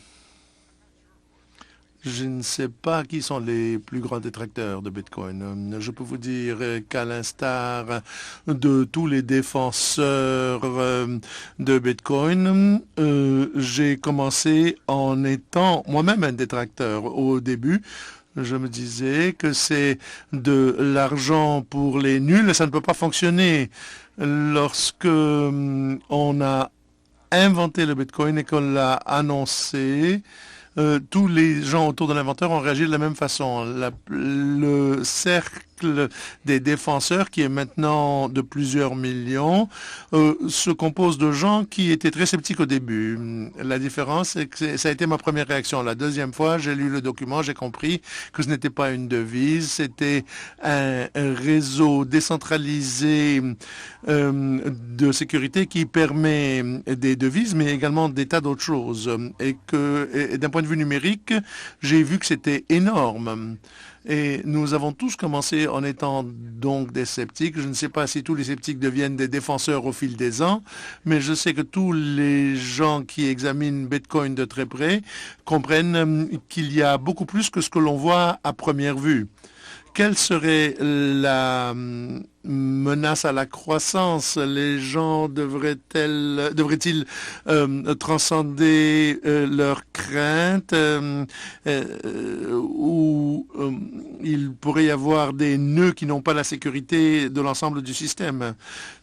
Je ne sais pas qui sont les plus grands détracteurs de Bitcoin. Je peux vous dire qu'à l'instar de tous les défenseurs de Bitcoin, j'ai commencé en étant moi-même un détracteur. Au début, je me disais que c'est de l'argent pour les nuls, ça ne peut pas fonctionner. Lorsque on a inventé le Bitcoin et qu'on l'a annoncé, tous les gens autour de l'inventeur ont réagi de la même façon. Le cercle des défenseurs, qui est maintenant de plusieurs millions, se compose de gens qui étaient très sceptiques au début. La différence, c'est que ça a été ma première réaction. La deuxième fois, j'ai lu le document, j'ai compris que ce n'était pas une devise, c'était un réseau décentralisé de sécurité qui permet des devises, mais également des tas d'autres choses. Et d'un point de vue numérique, j'ai vu que c'était énorme. Et nous avons tous commencé en étant donc des sceptiques. Je ne sais pas si tous les sceptiques deviennent des défenseurs au fil des ans, mais je sais que tous les gens qui examinent Bitcoin de très près comprennent qu'il y a beaucoup plus que ce que l'on voit à première vue. Quelle serait menace à la croissance. Les gens devraient-ils transcender leurs craintes ou il pourrait y avoir des nœuds qui n'ont pas la sécurité de l'ensemble du système.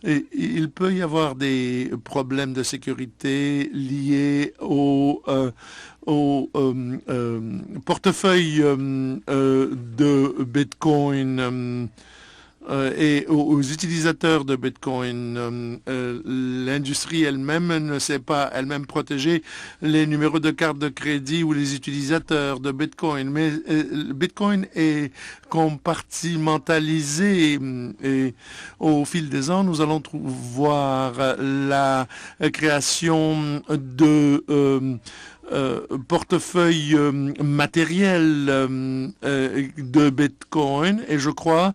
Et il peut y avoir des problèmes de sécurité liés au portefeuille de Bitcoin et aux utilisateurs de Bitcoin. L'industrie elle-même ne sait pas elle-même protéger les numéros de carte de crédit ou les utilisateurs de Bitcoin. Mais Bitcoin est compartimentalisé et au fil des ans, nous allons voir la création de portefeuille matériel de Bitcoin et je crois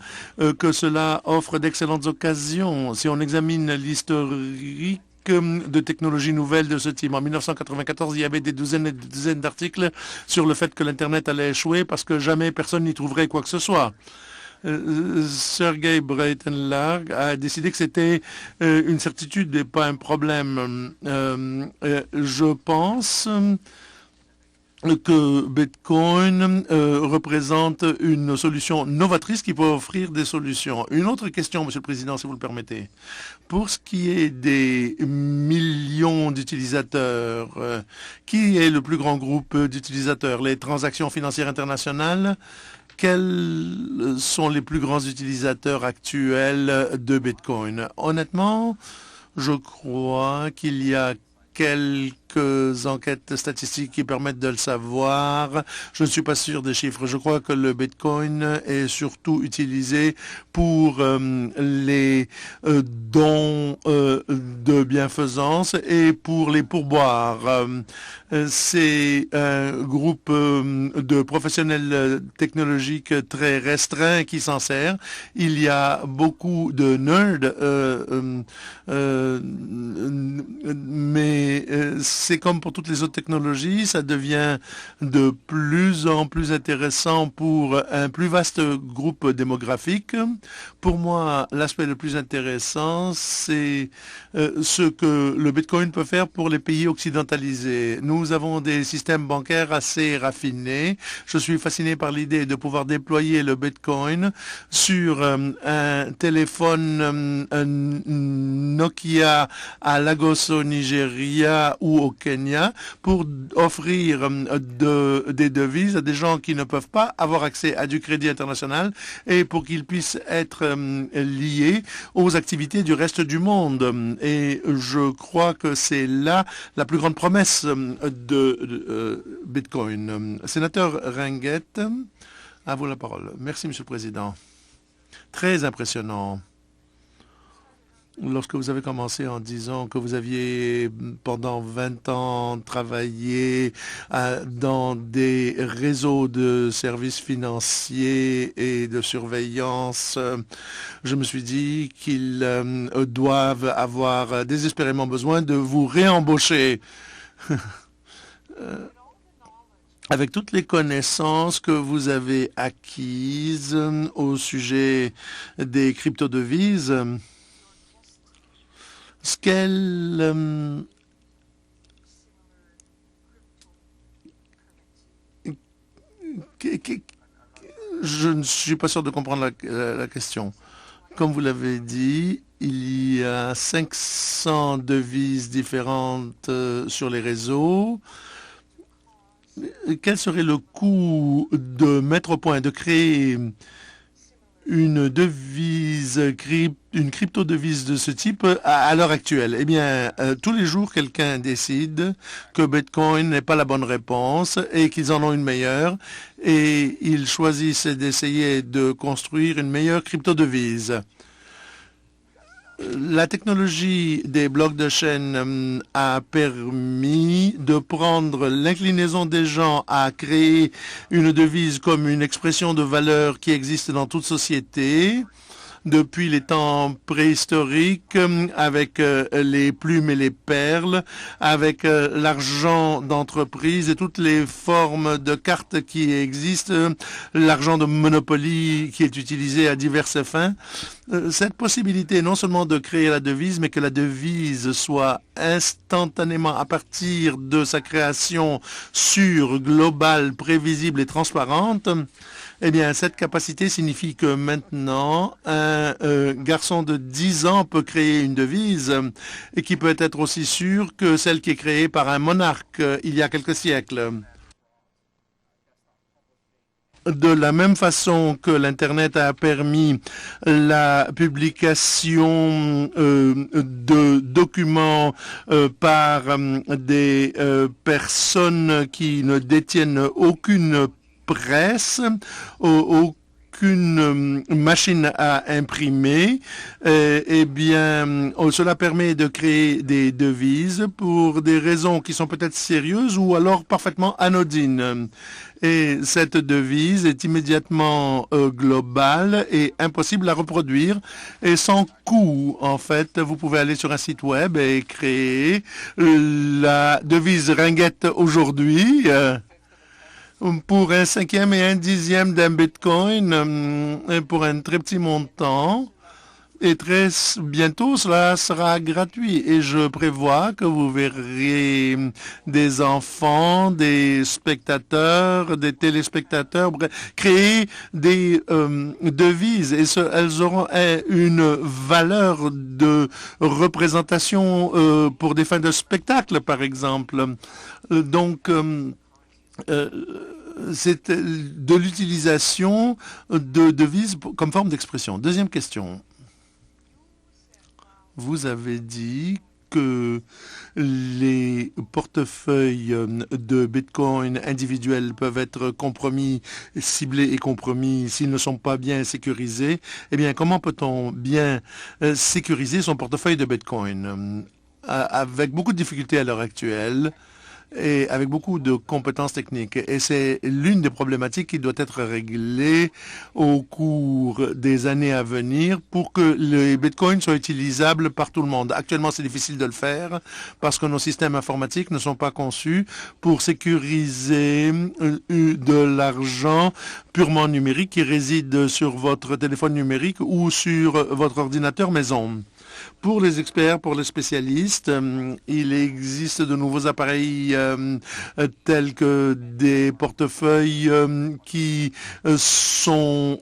que cela offre d'excellentes occasions. Si on examine l'historique de technologies nouvelles de ce type. En 1994, il y avait des douzaines et des dizaines d'articles sur le fait que l'Internet allait échouer parce que jamais personne n'y trouverait quoi que ce soit. Sergey Brin-Larg a décidé que c'était une certitude et pas un problème. Je pense que Bitcoin représente une solution novatrice qui peut offrir des solutions. Une autre question, Monsieur le Président, si vous le permettez. Pour ce qui est des millions d'utilisateurs, qui est le plus grand groupe d'utilisateurs? Les transactions financières internationales? Quels sont les plus grands utilisateurs actuels de Bitcoin? Honnêtement, je crois qu'il y a quelques enquêtes statistiques qui permettent de le savoir. Je ne suis pas sûr des chiffres. Je crois que le Bitcoin est surtout utilisé pour les dons de bienfaisance et pour les pourboires. C'est un groupe de professionnels technologiques très restreint qui s'en sert. Il y a beaucoup de nerds, mais c'est comme pour toutes les autres technologies, ça devient de plus en plus intéressant pour un plus vaste groupe démographique. Pour moi, l'aspect le plus intéressant, c'est ce que le Bitcoin peut faire pour les pays occidentalisés. Nous avons des systèmes bancaires assez raffinés. Je suis fasciné par l'idée de pouvoir déployer le Bitcoin sur un téléphone Nokia à Lagos au Nigeria ou au Kenya pour offrir des devises à des gens qui ne peuvent pas avoir accès à du crédit international et pour qu'ils puissent être liés aux activités du reste du monde. Et je crois que c'est là la plus grande promesse de Bitcoin. Sénateur Ringuette, à vous la parole. Merci, Monsieur le Président. Très impressionnant. Lorsque vous avez commencé en disant que vous aviez pendant 20 ans travaillé dans des réseaux de services financiers et de surveillance, je me suis dit qu'ils doivent avoir désespérément besoin de vous réembaucher. Avec toutes les connaissances que vous avez acquises au sujet des crypto-devises, je ne suis pas sûr de comprendre la question. Comme vous l'avez dit, il y a 500 devises différentes sur les réseaux. Quel serait le coût de mettre au point, de créer une devise, une crypto-devise de ce type à l'heure actuelle? Eh bien, tous les jours, quelqu'un décide que Bitcoin n'est pas la bonne réponse et qu'ils en ont une meilleure et ils choisissent d'essayer de construire une meilleure crypto-devise. La technologie des blocs de chaîne a permis de prendre l'inclinaison des gens à créer une devise comme une expression de valeur qui existe dans toute société, depuis les temps préhistoriques, avec les plumes et les perles, avec l'argent d'entreprise et toutes les formes de cartes qui existent, l'argent de Monopoly qui est utilisé à diverses fins. Cette possibilité non seulement de créer la devise, mais que la devise soit instantanément, à partir de sa création, sûre, globale, prévisible et transparente, eh bien, cette capacité signifie que maintenant, un garçon de 10 ans peut créer une devise et qui peut être aussi sûre que celle qui est créée par un monarque il y a quelques siècles. De la même façon que l'Internet a permis la publication de documents par des personnes qui ne détiennent aucune presse, aucune machine à imprimer, eh bien, cela permet de créer des devises pour des raisons qui sont peut-être sérieuses ou alors parfaitement anodines. Et cette devise est immédiatement globale et impossible à reproduire et sans coût. En fait, vous pouvez aller sur un site web et créer la devise ringuette aujourd'hui pour un cinquième et un dixième d'un bitcoin pour un très petit montant. Et très bientôt, cela sera gratuit. Et je prévois que vous verrez des enfants, des spectateurs, des téléspectateurs créer des devises. Et elles auront une valeur de représentation pour des fins de spectacle, par exemple. Donc, c'est de l'utilisation de devises comme forme d'expression. Deuxième question. Vous avez dit que les portefeuilles de Bitcoin individuels peuvent être compromis, ciblés et compromis s'ils ne sont pas bien sécurisés. Eh bien, comment peut-on bien sécuriser son portefeuille de Bitcoin avec beaucoup de difficultés à l'heure actuelle et avec beaucoup de compétences techniques. Et c'est l'une des problématiques qui doit être réglée au cours des années à venir pour que les bitcoins soient utilisables par tout le monde. Actuellement, c'est difficile de le faire parce que nos systèmes informatiques ne sont pas conçus pour sécuriser de l'argent purement numérique qui réside sur votre téléphone numérique ou sur votre ordinateur maison. Pour les experts, pour les spécialistes, il existe de nouveaux appareils tels que des portefeuilles qui sont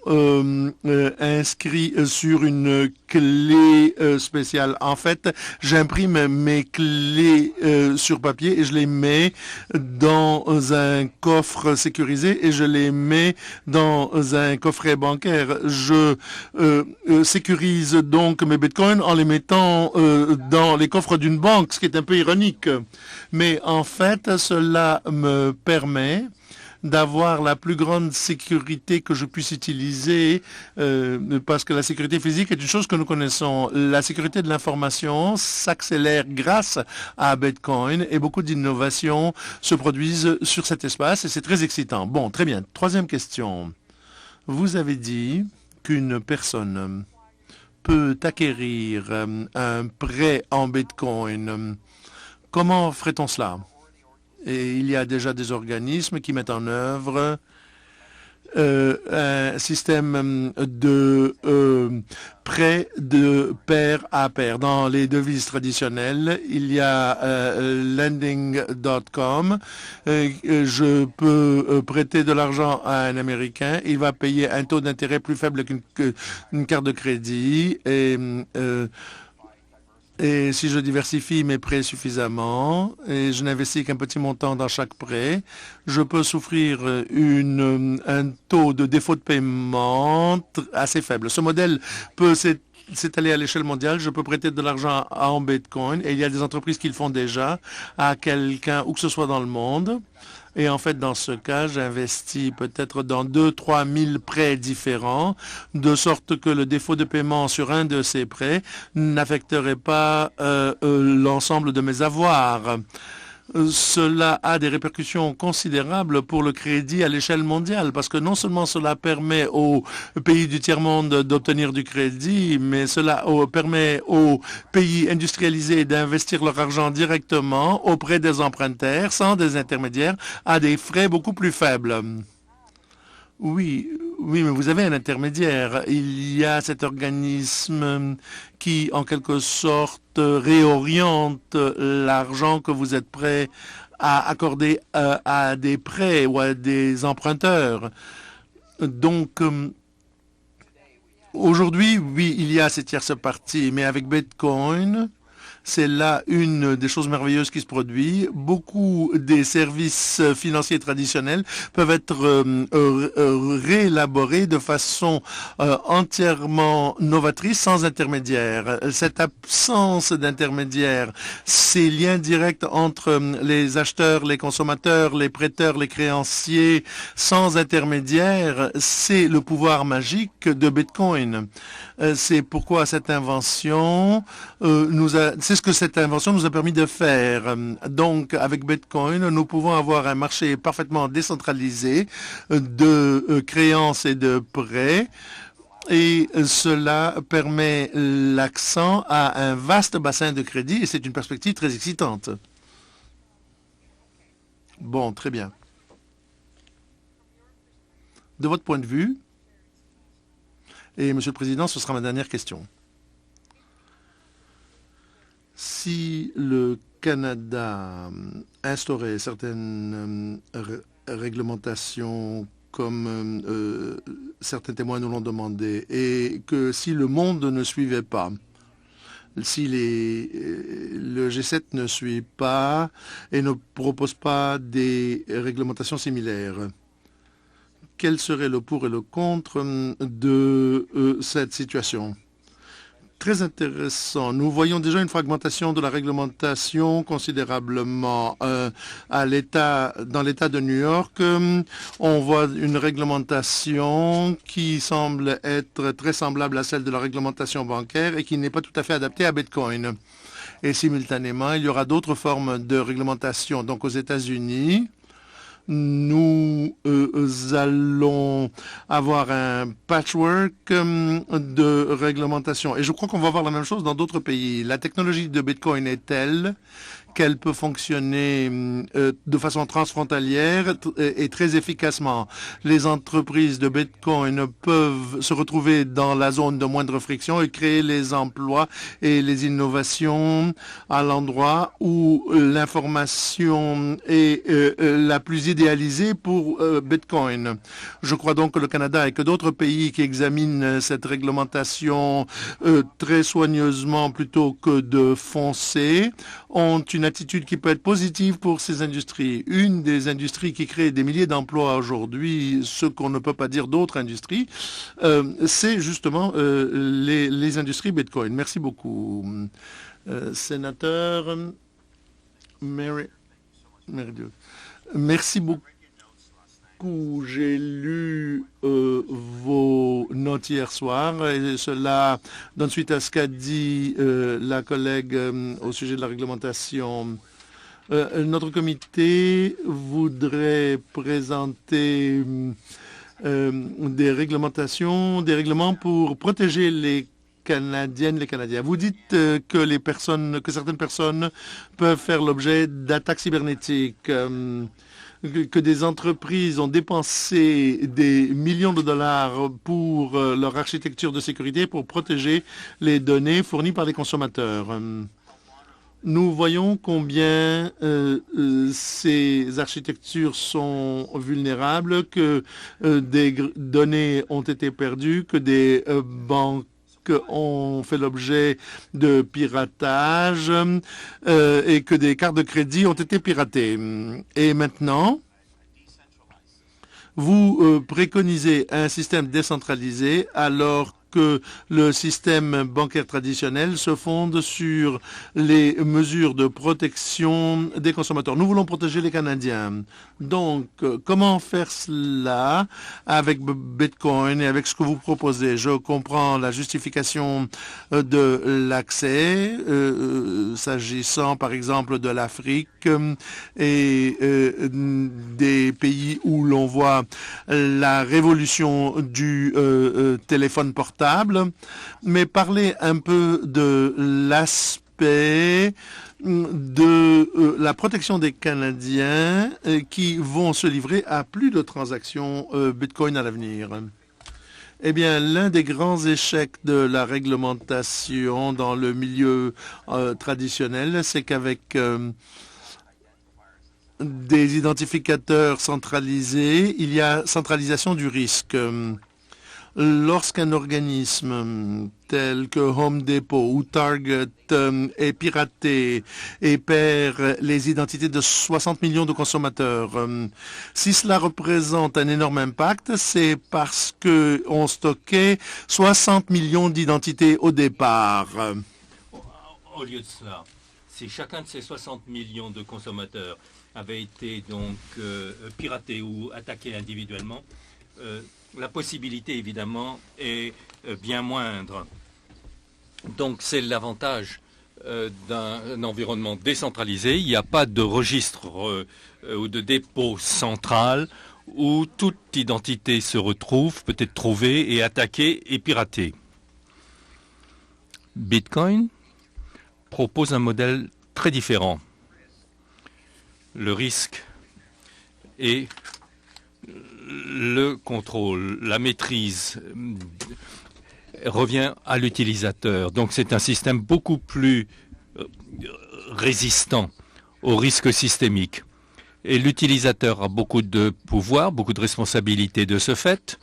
inscrits sur une clé spéciale. En fait, j'imprime mes clés sur papier et je les mets dans un coffre sécurisé et je les mets dans un coffret bancaire. Je sécurise donc mes bitcoins en les mettant dans les coffres d'une banque, ce qui est un peu ironique. Mais en fait, cela me permet d'avoir la plus grande sécurité que je puisse utiliser parce que la sécurité physique est une chose que nous connaissons. La sécurité de l'information s'accélère grâce à Bitcoin et beaucoup d'innovations se produisent sur cet espace et c'est très excitant. Bon, très bien. Troisième question. Vous avez dit qu'une personne peut acquérir un prêt en Bitcoin. Comment ferait-on cela? Et il y a déjà des organismes qui mettent en œuvre un système de prêt de pair à pair. Dans les devises traditionnelles, il y a lending.com. Je peux prêter de l'argent à un Américain. Il va payer un taux d'intérêt plus faible qu'une carte de crédit. Et si je diversifie mes prêts suffisamment et je n'investis qu'un petit montant dans chaque prêt, je peux souffrir un taux de défaut de paiement assez faible. Ce modèle peut s'étaler à l'échelle mondiale. Je peux prêter de l'argent en Bitcoin et il y a des entreprises qui le font déjà à quelqu'un où que ce soit dans le monde. Et en fait, dans ce cas, j'investis peut-être dans 2-3 000 prêts différents, de sorte que le défaut de paiement sur un de ces prêts n'affecterait pas l'ensemble de mes avoirs. cela a des répercussions considérables pour le crédit à l'échelle mondiale, parce que non seulement cela permet aux pays du tiers-monde d'obtenir du crédit, mais cela permet aux pays industrialisés d'investir leur argent directement auprès des emprunteurs, sans des intermédiaires, à des frais beaucoup plus faibles. Oui, oui, mais vous avez un intermédiaire. Il y a cet organisme qui, en quelque sorte, réoriente l'argent que vous êtes prêt à accorder à des prêts ou à des emprunteurs. Donc, aujourd'hui, oui, il y a ces tierces parties, mais avec Bitcoin, c'est là une des choses merveilleuses qui se produit. Beaucoup des services financiers traditionnels peuvent être réélaborés de façon entièrement novatrice, sans intermédiaire. Cette absence d'intermédiaire, ces liens directs entre les acheteurs, les consommateurs, les prêteurs, les créanciers, sans intermédiaire, c'est le pouvoir magique de Bitcoin. C'est pourquoi cette invention c'est ce que cette invention nous a permis de faire. Donc, avec Bitcoin, nous pouvons avoir un marché parfaitement décentralisé de créances et de prêts. Et cela permet l'accent à un vaste bassin de crédit et c'est une perspective très excitante. Bon, très bien. De votre point de vue, et Monsieur le Président, ce sera ma dernière question. Si le Canada instaurait certaines réglementations comme certains témoins nous l'ont demandé, et que si le monde ne suivait pas, si le G7 ne suit pas et ne propose pas des réglementations similaires, quel serait le pour et le contre de cette situation? Très intéressant. Nous voyons déjà une fragmentation de la réglementation considérablement dans l'État de New York. On voit une réglementation qui semble être très semblable à celle de la réglementation bancaire et qui n'est pas tout à fait adaptée à Bitcoin. Et simultanément, il y aura d'autres formes de réglementation. Donc aux États-Unis, nous allons avoir un patchwork de réglementation. Et je crois qu'on va voir la même chose dans d'autres pays. La technologie de Bitcoin est telle qu'elle peut fonctionner de façon transfrontalière et très efficacement. Les entreprises de Bitcoin peuvent se retrouver dans la zone de moindre friction et créer les emplois et les innovations à l'endroit où l'information est la plus idéalisée pour Bitcoin. Je crois donc que le Canada et que d'autres pays qui examinent cette réglementation très soigneusement plutôt que de foncer ont une attitude qui peut être positive pour ces industries. Une des industries qui crée des milliers d'emplois aujourd'hui, ce qu'on ne peut pas dire d'autres industries, c'est justement les industries Bitcoin. Merci beaucoup. Sénateur merci beaucoup. J'ai lu vos notes hier soir et cela donne suite à ce qu'a dit la collègue au sujet de la réglementation. Notre comité voudrait présenter des règlements pour protéger les Canadiennes, les Canadiens. Vous dites que certaines personnes peuvent faire l'objet d'attaques cybernétiques. Que des entreprises ont dépensé des millions de dollars pour leur architecture de sécurité pour protéger les données fournies par les consommateurs. Nous voyons combien ces architectures sont vulnérables, que des données ont été perdues, que des banques ont fait l'objet de piratage et que des cartes de crédit ont été piratées. Et maintenant, vous préconisez un système décentralisé alors que le système bancaire traditionnel se fonde sur les mesures de protection des consommateurs. Nous voulons protéger les Canadiens. Donc, comment faire cela avec Bitcoin et avec ce que vous proposez? Je comprends la justification de l'accès, s'agissant par exemple de l'Afrique et des pays où l'on voit la révolution du téléphone portable, mais parler un peu de l'aspect de la protection des Canadiens qui vont se livrer à plus de transactions Bitcoin à l'avenir. Eh bien, l'un des grands échecs de la réglementation dans le milieu traditionnel, c'est qu'avec des identificateurs centralisés, il y a centralisation du risque. Lorsqu'un organisme tel que Home Depot ou Target est piraté et perd les identités de 60 millions de consommateurs, si cela représente un énorme impact, c'est parce qu'on stockait 60 millions d'identités au départ. Au lieu de cela, si chacun de ces 60 millions de consommateurs avait été donc piraté ou attaqué individuellement, la possibilité, évidemment, est bien moindre. Donc, c'est l'avantage d'un environnement décentralisé. Il n'y a pas de registre ou de dépôt central où toute identité se retrouve, peut être trouvée et attaquée et piratée. Bitcoin propose un modèle très différent. Le risque est le contrôle, la maîtrise revient à l'utilisateur. Donc c'est un système beaucoup plus résistant aux risques systémiques. Et l'utilisateur a beaucoup de pouvoir, beaucoup de responsabilités de ce fait.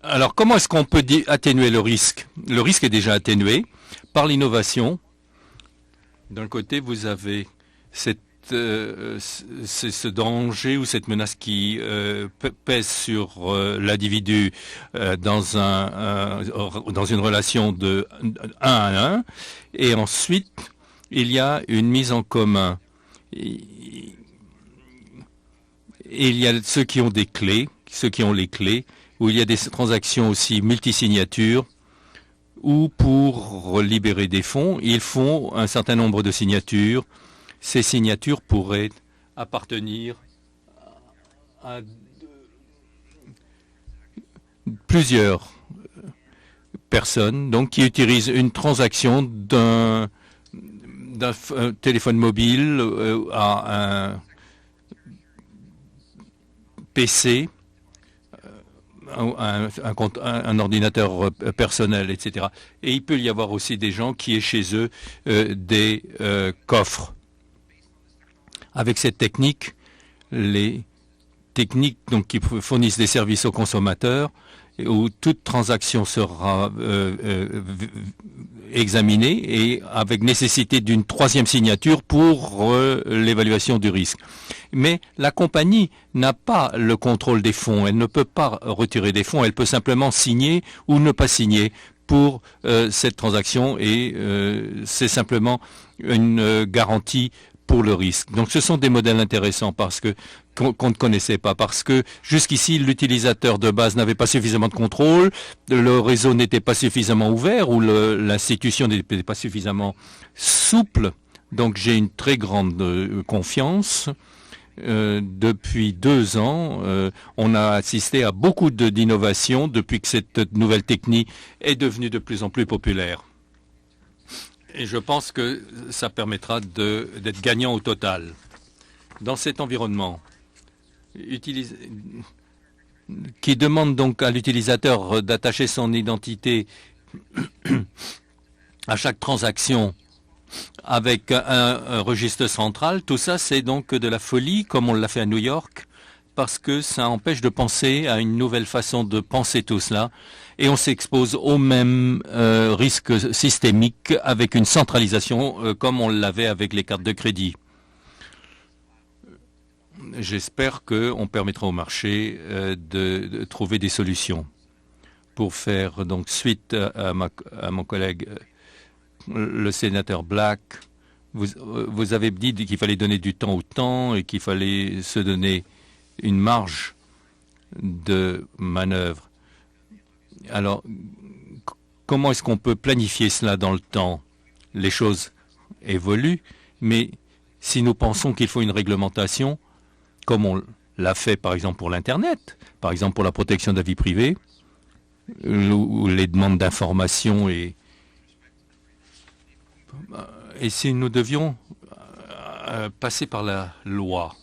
Alors comment est-ce qu'on peut atténuer le risque? Le risque est déjà atténué par l'innovation. D'un côté, vous avez ce danger ou cette menace qui pèse sur l'individu dans une relation de 1 à 1. Et ensuite, il y a une mise en commun. Il y a ceux qui ont des clés, ceux qui ont les clés, où il y a des transactions aussi multisignatures, où pour libérer des fonds, ils font un certain nombre de signatures. Ces signatures pourraient appartenir à plusieurs personnes donc, qui utilisent une transaction d'un téléphone mobile à un PC, un ordinateur personnel, etc. Et il peut y avoir aussi des gens qui aient chez eux des coffres. Avec cette technique, les techniques donc, qui fournissent des services aux consommateurs, où toute transaction sera examinée et avec nécessité d'une troisième signature pour l'évaluation du risque. Mais la compagnie n'a pas le contrôle des fonds. Elle ne peut pas retirer des fonds. Elle peut simplement signer ou ne pas signer pour cette transaction et c'est simplement une garantie pour le risque. Donc ce sont des modèles intéressants parce que qu'on ne connaissait pas, parce que jusqu'ici l'utilisateur de base n'avait pas suffisamment de contrôle, le réseau n'était pas suffisamment ouvert ou l'institution n'était pas suffisamment souple. Donc j'ai une très grande confiance. Depuis 2 ans, on a assisté à beaucoup d'innovations depuis que cette nouvelle technique est devenue de plus en plus populaire. Et je pense que ça permettra d'être gagnant au total. Dans cet environnement, qui demande donc à l'utilisateur d'attacher son identité à chaque transaction avec un registre central, tout ça c'est donc de la folie, comme on l'a fait à New York, parce que ça empêche de penser à une nouvelle façon de penser tout cela. Et on s'expose aux mêmes risques systémiques avec une centralisation comme on l'avait avec les cartes de crédit. j'espère qu'on permettra au marché de trouver des solutions. Pour faire donc suite à mon collègue, le sénateur Black, vous avez dit qu'il fallait donner du temps au temps et qu'il fallait se donner une marge de manœuvre. Alors, comment est-ce qu'on peut planifier cela dans le temps? Les choses évoluent, mais si nous pensons qu'il faut une réglementation, comme on l'a fait par exemple pour l'Internet, par exemple pour la protection de la vie privée, ou les demandes d'information, et si nous devions passer par la loi,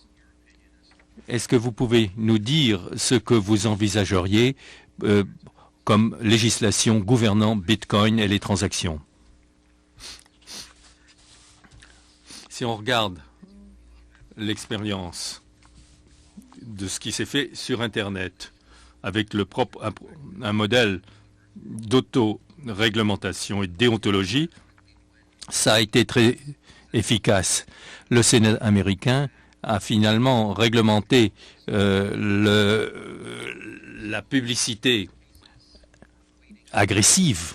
est-ce que vous pouvez nous dire ce que vous envisageriez comme législation gouvernant Bitcoin et les transactions? Si on regarde l'expérience de ce qui s'est fait sur Internet avec un modèle d'auto-réglementation et de déontologie, ça a été très efficace. Le Sénat américain a finalement réglementé la publicité agressive.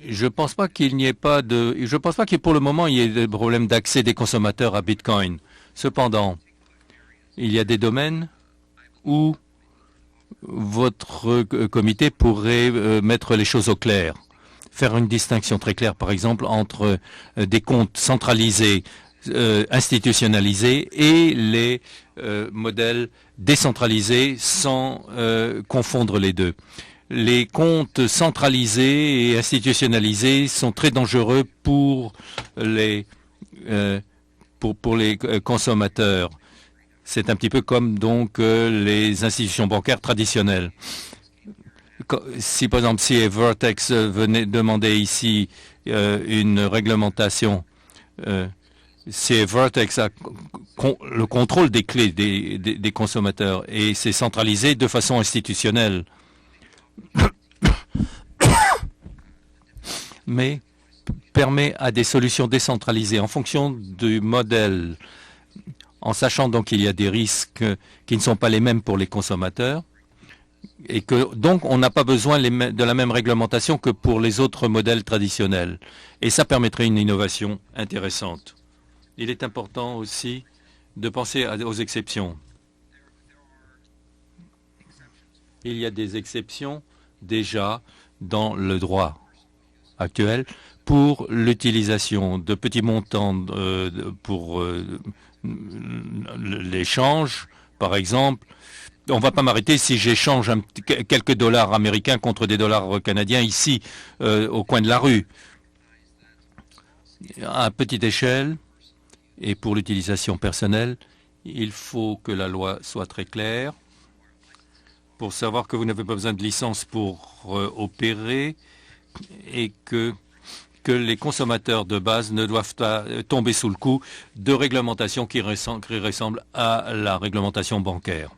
Je pense pas qu'il n'y ait je pense pas que pour le moment il y ait de problème d'accès des consommateurs à Bitcoin. Cependant, il y a des domaines où votre comité pourrait mettre les choses au clair. Faire une distinction très claire, par exemple, entre des comptes centralisés, institutionnalisés et les modèles décentralisés sans confondre les deux. Les comptes centralisés et institutionnalisés sont très dangereux pour les consommateurs. C'est un petit peu comme donc les institutions bancaires traditionnelles. Si par exemple si Vertex venait demander ici une réglementation, si Vertex a le contrôle des clés des consommateurs et c'est centralisé de façon institutionnelle, mais permet à des solutions décentralisées en fonction du modèle, en sachant donc qu'il y a des risques qui ne sont pas les mêmes pour les consommateurs et que donc on n'a pas besoin de la même réglementation que pour les autres modèles traditionnels. Et ça permettrait une innovation intéressante. Il est important aussi de penser aux exceptions. Il y a des exceptions déjà dans le droit actuel pour l'utilisation de petits montants pour l'échange. Par exemple, on ne va pas m'arrêter si j'échange quelques dollars américains contre des dollars canadiens ici, au coin de la rue. À petite échelle et pour l'utilisation personnelle, il faut que la loi soit très claire pour savoir que vous n'avez pas besoin de licence pour opérer et que les consommateurs de base ne doivent pas tomber sous le coup de réglementations qui ressemblent à la réglementation bancaire.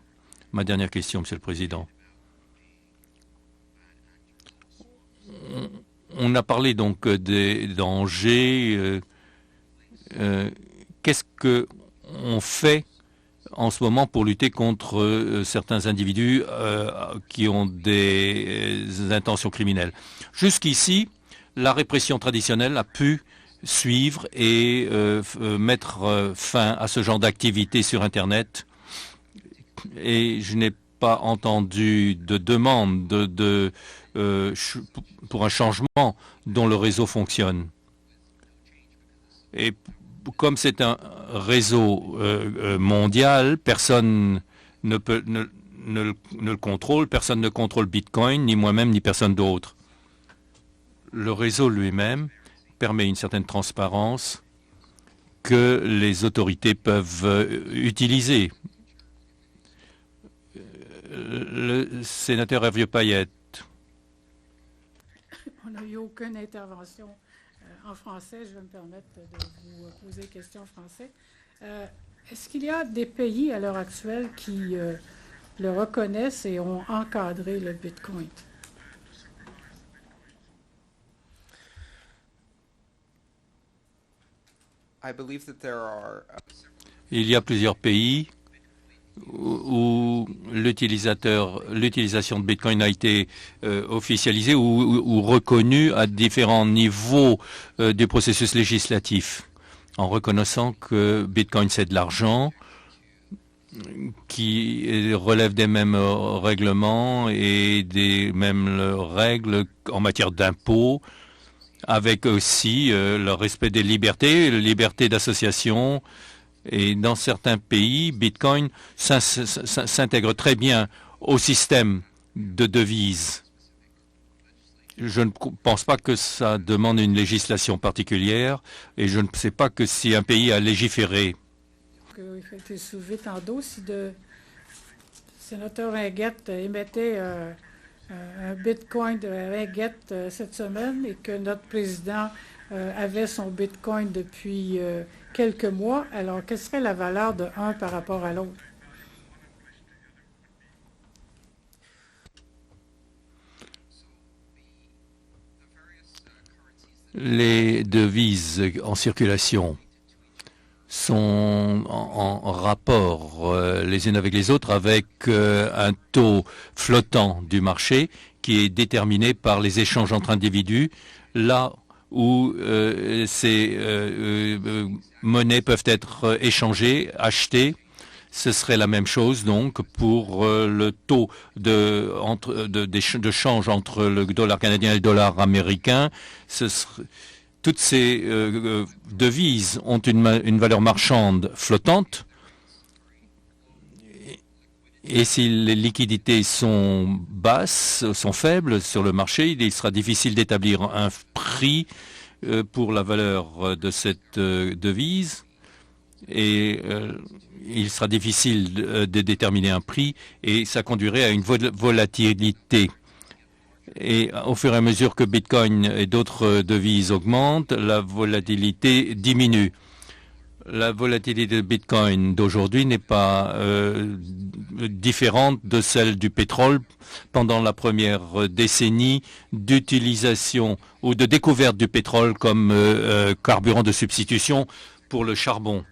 Ma dernière question, Monsieur le Président. On a parlé donc des dangers. Qu'est-ce qu'on fait en ce moment pour lutter contre certains individus qui ont des intentions criminelles? Jusqu'ici, la répression traditionnelle a pu suivre et mettre fin à ce genre d'activité sur Internet. Et je n'ai pas entendu de demande pour un changement dont le réseau fonctionne. Et comme c'est un réseau mondial, personne ne le contrôle, personne ne contrôle Bitcoin, ni moi-même, ni personne d'autre. Le réseau lui-même permet une certaine transparence que les autorités peuvent utiliser. Le sénateur Hervieux Payette. On n'a eu aucune intervention en français. Je vais me permettre de vous poser une question en français. Est-ce qu'il y a des pays à l'heure actuelle qui le reconnaissent et ont encadré le Bitcoin? Il y a plusieurs pays où l'utilisation de Bitcoin a été officialisée ou reconnue à différents niveaux du processus législatif, en reconnaissant que Bitcoin c'est de l'argent qui relève des mêmes règlements et des mêmes règles en matière d'impôts, avec aussi le respect des libertés d'association. Et dans certains pays, Bitcoin s'intègre très bien au système de devises. Je ne pense pas que ça demande une législation particulière et je ne sais pas que si un pays a légiféré. Il a été soulevé tantôt, si le sénateur Ringuette émettait un Bitcoin de Ringuette cette semaine et que notre président avait son Bitcoin depuis quelques mois, alors quelle serait la valeur de un par rapport à l'autre? Les devises en circulation sont en rapport les unes avec les autres avec un taux flottant du marché qui est déterminé par les échanges entre individus, là où ces monnaies peuvent être échangées, achetées. Ce serait la même chose donc pour le taux de change entre le dollar canadien et le dollar américain. Toutes ces devises ont une valeur marchande flottante. Et si les liquidités sont basses, sont faibles sur le marché, il sera difficile d'établir un prix pour la valeur de cette devise. Et il sera difficile de déterminer un prix et ça conduirait à une volatilité. Et au fur et à mesure que Bitcoin et d'autres devises augmentent, la volatilité diminue. La volatilité de Bitcoin d'aujourd'hui n'est pas différente de celle du pétrole pendant la première décennie d'utilisation ou de découverte du pétrole comme carburant de substitution pour le charbon.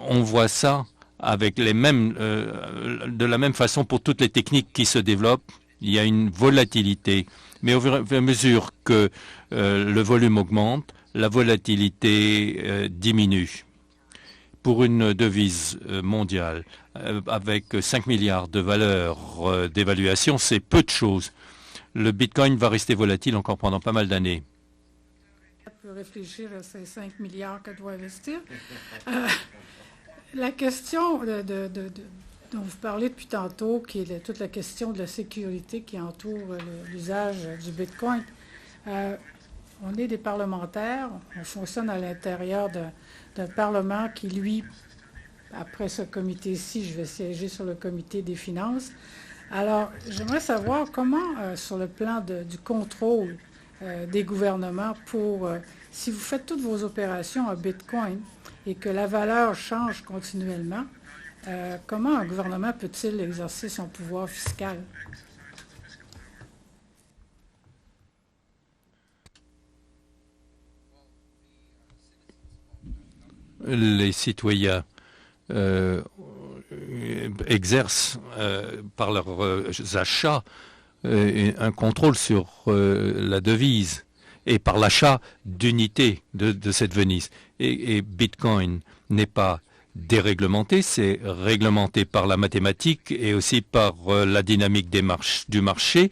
On voit ça avec les mêmes, de la même façon pour toutes les techniques qui se développent. Il y a une volatilité, mais au fur et à mesure que le volume augmente, la volatilité diminue. Pour une devise mondiale avec 5 milliards de valeur d'évaluation, c'est peu de choses. Le Bitcoin va rester volatile encore pendant pas mal d'années. On peut réfléchir à ces 5 milliards que doit investir. La question dont vous parlez depuis tantôt, qui est toute la question de la sécurité qui entoure l'usage du Bitcoin. On est des parlementaires, on fonctionne à l'intérieur d'un Parlement qui, lui, après ce comité-ci, je vais siéger sur le comité des finances. Alors, j'aimerais savoir comment, sur le plan du contrôle des gouvernements, si vous faites toutes vos opérations en Bitcoin et que la valeur change continuellement, comment un gouvernement peut-il exercer son pouvoir fiscal? Les citoyens exercent par leurs achats un contrôle sur la devise et par l'achat d'unités de cette devise. Et Bitcoin n'est pas déréglementé, c'est réglementé par la mathématique et aussi par la dynamique du marché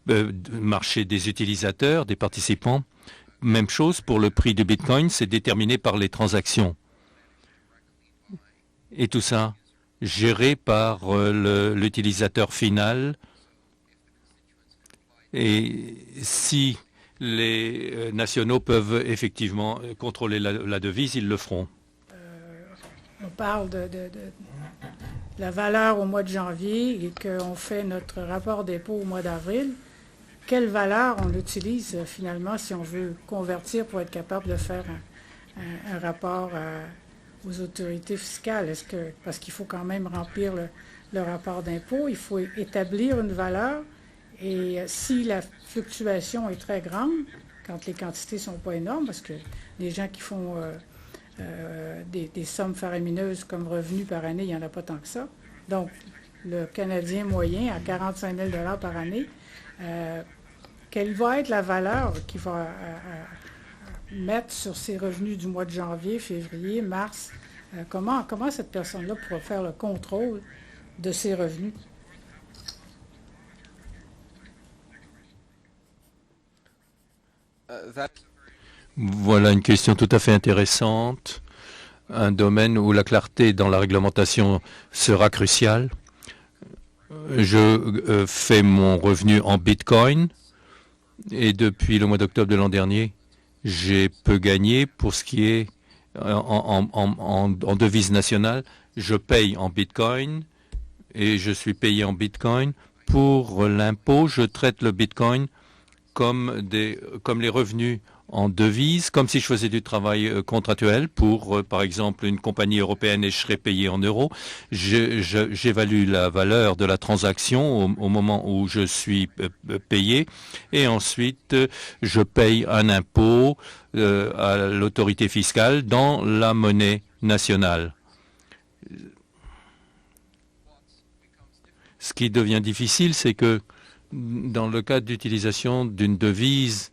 des utilisateurs, des participants. Même chose pour le prix du Bitcoin, c'est déterminé par les transactions. Et tout ça géré par l'utilisateur final. Et si les nationaux peuvent effectivement contrôler la devise, ils le feront. On parle de la valeur au mois de janvier et qu'on fait notre rapport d'impôt au mois d'avril. Quelle valeur on utilise finalement si on veut convertir pour être capable de faire un rapport aux autorités fiscales? Parce qu'il faut quand même remplir le rapport d'impôt, il faut établir une valeur et si la fluctuation est très grande, quand les quantités ne sont pas énormes, parce que les gens qui font des sommes faramineuses comme revenus par année, il n'y en a pas tant que ça. Donc, le Canadien moyen à 45 000 $ par année, quelle va être la valeur qu'il va mettre sur ses revenus du mois de janvier, février, mars? Comment cette personne-là pourra faire le contrôle de ses revenus? Voilà une question tout à fait intéressante, un domaine où la clarté dans la réglementation sera cruciale. Je fais mon revenu en Bitcoin et depuis le mois d'octobre de l'an dernier, j'ai peu gagné pour ce qui est en devise nationale. Je paye en Bitcoin et je suis payé en Bitcoin. Pour l'impôt, je traite le Bitcoin comme les revenus en devise, comme si je faisais du travail contractuel pour, par exemple, une compagnie européenne et je serais payé en euros. J'évalue la valeur de la transaction au moment où je suis payé et ensuite je paye un impôt à l'autorité fiscale dans la monnaie nationale. Ce qui devient difficile, c'est que dans le cas d'utilisation d'une devise,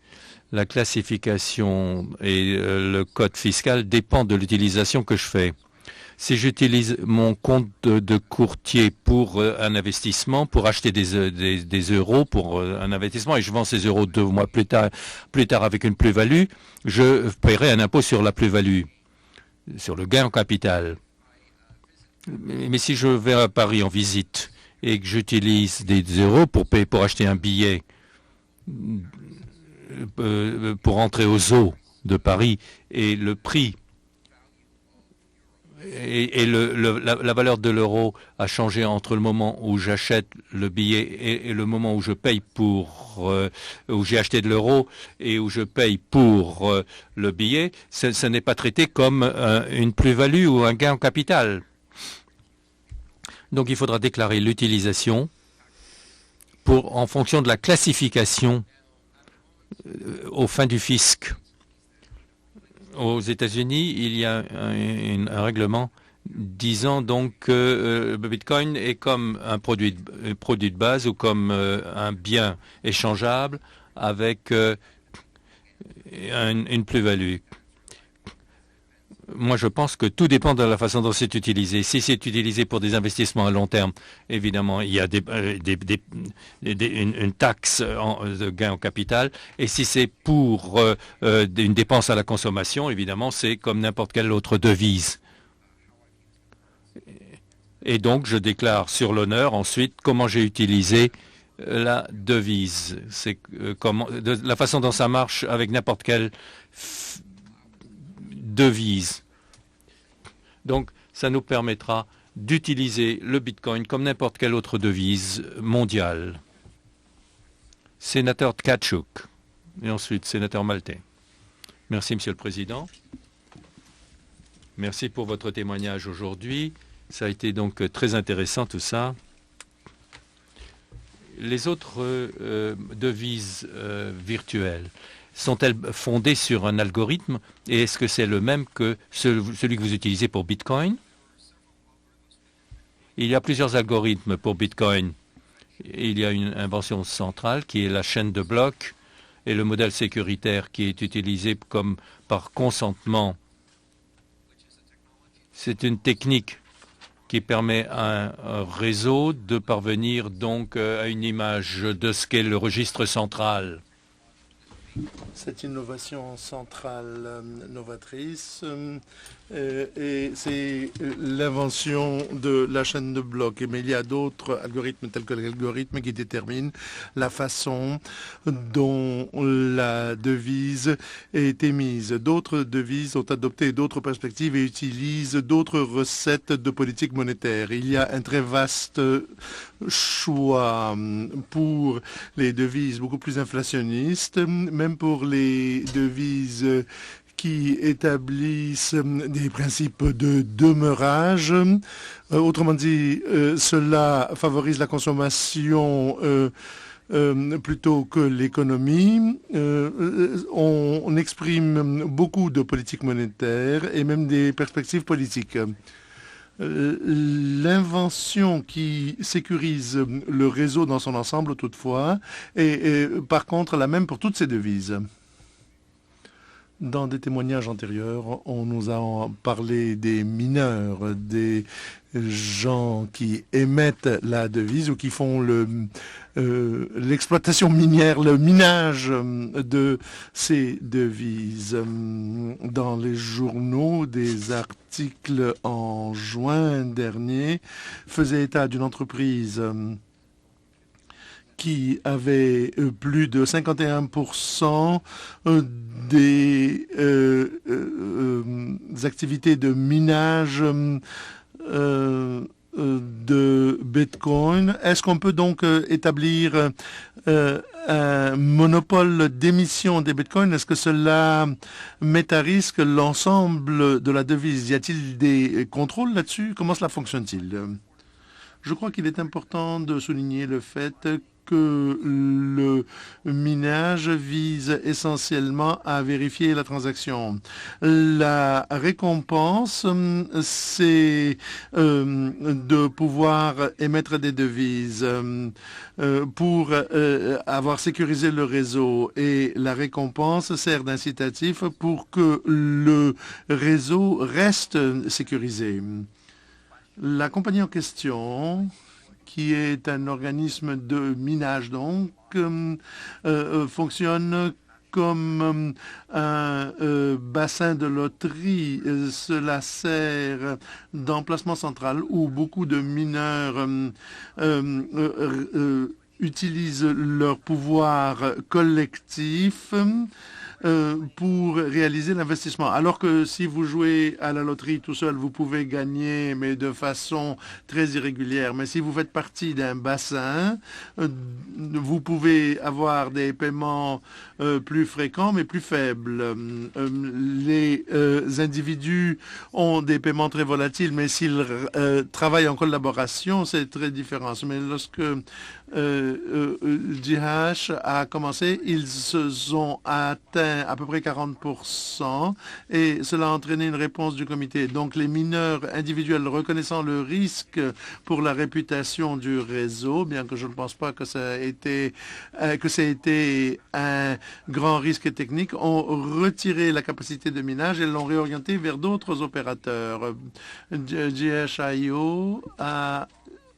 la classification et le code fiscal dépendent de l'utilisation que je fais. Si j'utilise mon compte de courtier pour un investissement, pour acheter des euros pour un investissement, et je vends ces euros 2 mois plus tard avec une plus-value, je paierai un impôt sur la plus-value, sur le gain en capital. Mais si je vais à Paris en visite et que j'utilise des euros pour acheter un billet pour entrer au zoo de Paris et le prix et la valeur de l'euro a changé entre le moment où j'achète le billet et le moment où je paye où j'ai acheté de l'euro et où je paye pour le billet, ce n'est pas traité comme une plus-value ou un gain en capital. Donc il faudra déclarer l'utilisation en fonction de la classification aux fins du fisc. Aux États-Unis, il y a un règlement disant donc que le Bitcoin est comme un produit de base ou comme un bien échangeable avec une plus-value. Moi, je pense que tout dépend de la façon dont c'est utilisé. Si c'est utilisé pour des investissements à long terme, évidemment, il y a une taxe de gain en capital. Et si c'est pour une dépense à la consommation, évidemment, c'est comme n'importe quelle autre devise. Et donc, je déclare sur l'honneur ensuite comment j'ai utilisé la devise. C'est la façon dont ça marche avec n'importe quelle devise. Donc, ça nous permettra d'utiliser le Bitcoin comme n'importe quelle autre devise mondiale. Sénateur Tkachuk et ensuite sénateur maltais. Merci, Monsieur le Président. Merci pour votre témoignage aujourd'hui. Ça a été donc très intéressant tout ça. Les autres devises virtuelles, sont-elles fondées sur un algorithme et est-ce que c'est le même que celui que vous utilisez pour Bitcoin? Il y a plusieurs algorithmes pour Bitcoin. Il y a une invention centrale qui est la chaîne de blocs et le modèle sécuritaire qui est utilisé comme par consentement. C'est une technique qui permet à un réseau de parvenir donc à une image de ce qu'est le registre central. Cette innovation centrale novatrice et c'est l'invention de la chaîne de blocs. Mais il y a d'autres algorithmes tels que l'algorithme qui détermine la façon dont la devise est émise. D'autres devises ont adopté d'autres perspectives et utilisent d'autres recettes de politique monétaire. Il y a un très vaste choix pour les devises beaucoup plus inflationnistes, même pour les devises qui établissent des principes de demeurage. Autrement dit, cela favorise la consommation plutôt que l'économie. On exprime beaucoup de politique monétaire et même des perspectives politiques. L'invention qui sécurise le réseau dans son ensemble, toutefois, est par contre la même pour toutes ces devises. Dans des témoignages antérieurs, on nous a parlé des mineurs, des gens qui émettent la devise ou qui font l'exploitation minière, le minage de ces devises. Dans les journaux, des articles en juin dernier faisaient état d'une entreprise qui avait plus de 51% des activités de minage de Bitcoin. Est-ce qu'on peut donc établir un monopole d'émission des Bitcoins? Est-ce que cela met à risque l'ensemble de la devise? Y a-t-il des contrôles là-dessus? Comment cela fonctionne-t-il? Je crois qu'il est important de souligner le fait que le minage vise essentiellement à vérifier la transaction. La récompense, c'est de pouvoir émettre des devises pour avoir sécurisé le réseau. Et la récompense sert d'incitatif pour que le réseau reste sécurisé. La compagnie en question, qui est un organisme de minage, donc, fonctionne comme un bassin de loterie. Cela sert d'emplacement central où beaucoup de mineurs utilisent leur pouvoir collectif pour réaliser l'investissement. Alors que si vous jouez à la loterie tout seul, vous pouvez gagner, mais de façon très irrégulière. Mais si vous faites partie d'un bassin, vous pouvez avoir des paiements plus fréquents, mais plus faibles. Les individus ont des paiements très volatiles, mais s'ils travaillent en collaboration, c'est très différent. Mais lorsque GH a commencé, ils se ont atteint à peu près 40% et cela a entraîné une réponse du comité. Donc les mineurs individuels reconnaissant le risque pour la réputation du réseau, bien que je ne pense pas que ça a été un grand risque technique, ont retiré la capacité de minage et l'ont réorienté vers d'autres opérateurs. GHIO a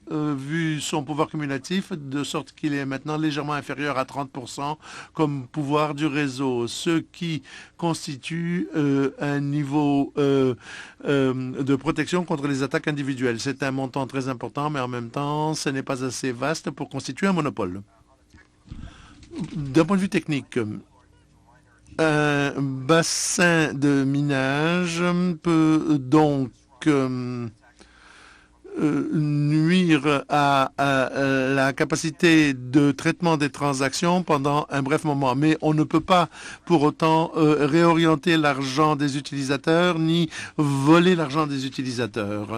vu son pouvoir cumulatif, de sorte qu'il est maintenant légèrement inférieur à 30% comme pouvoir du réseau, ce qui constitue un niveau de protection contre les attaques individuelles. C'est un montant très important, mais en même temps, ce n'est pas assez vaste pour constituer un monopole. D'un point de vue technique, un bassin de minage peut donc nuire à la capacité de traitement des transactions pendant un bref moment. Mais on ne peut pas pour autant réorienter l'argent des utilisateurs ni voler l'argent des utilisateurs.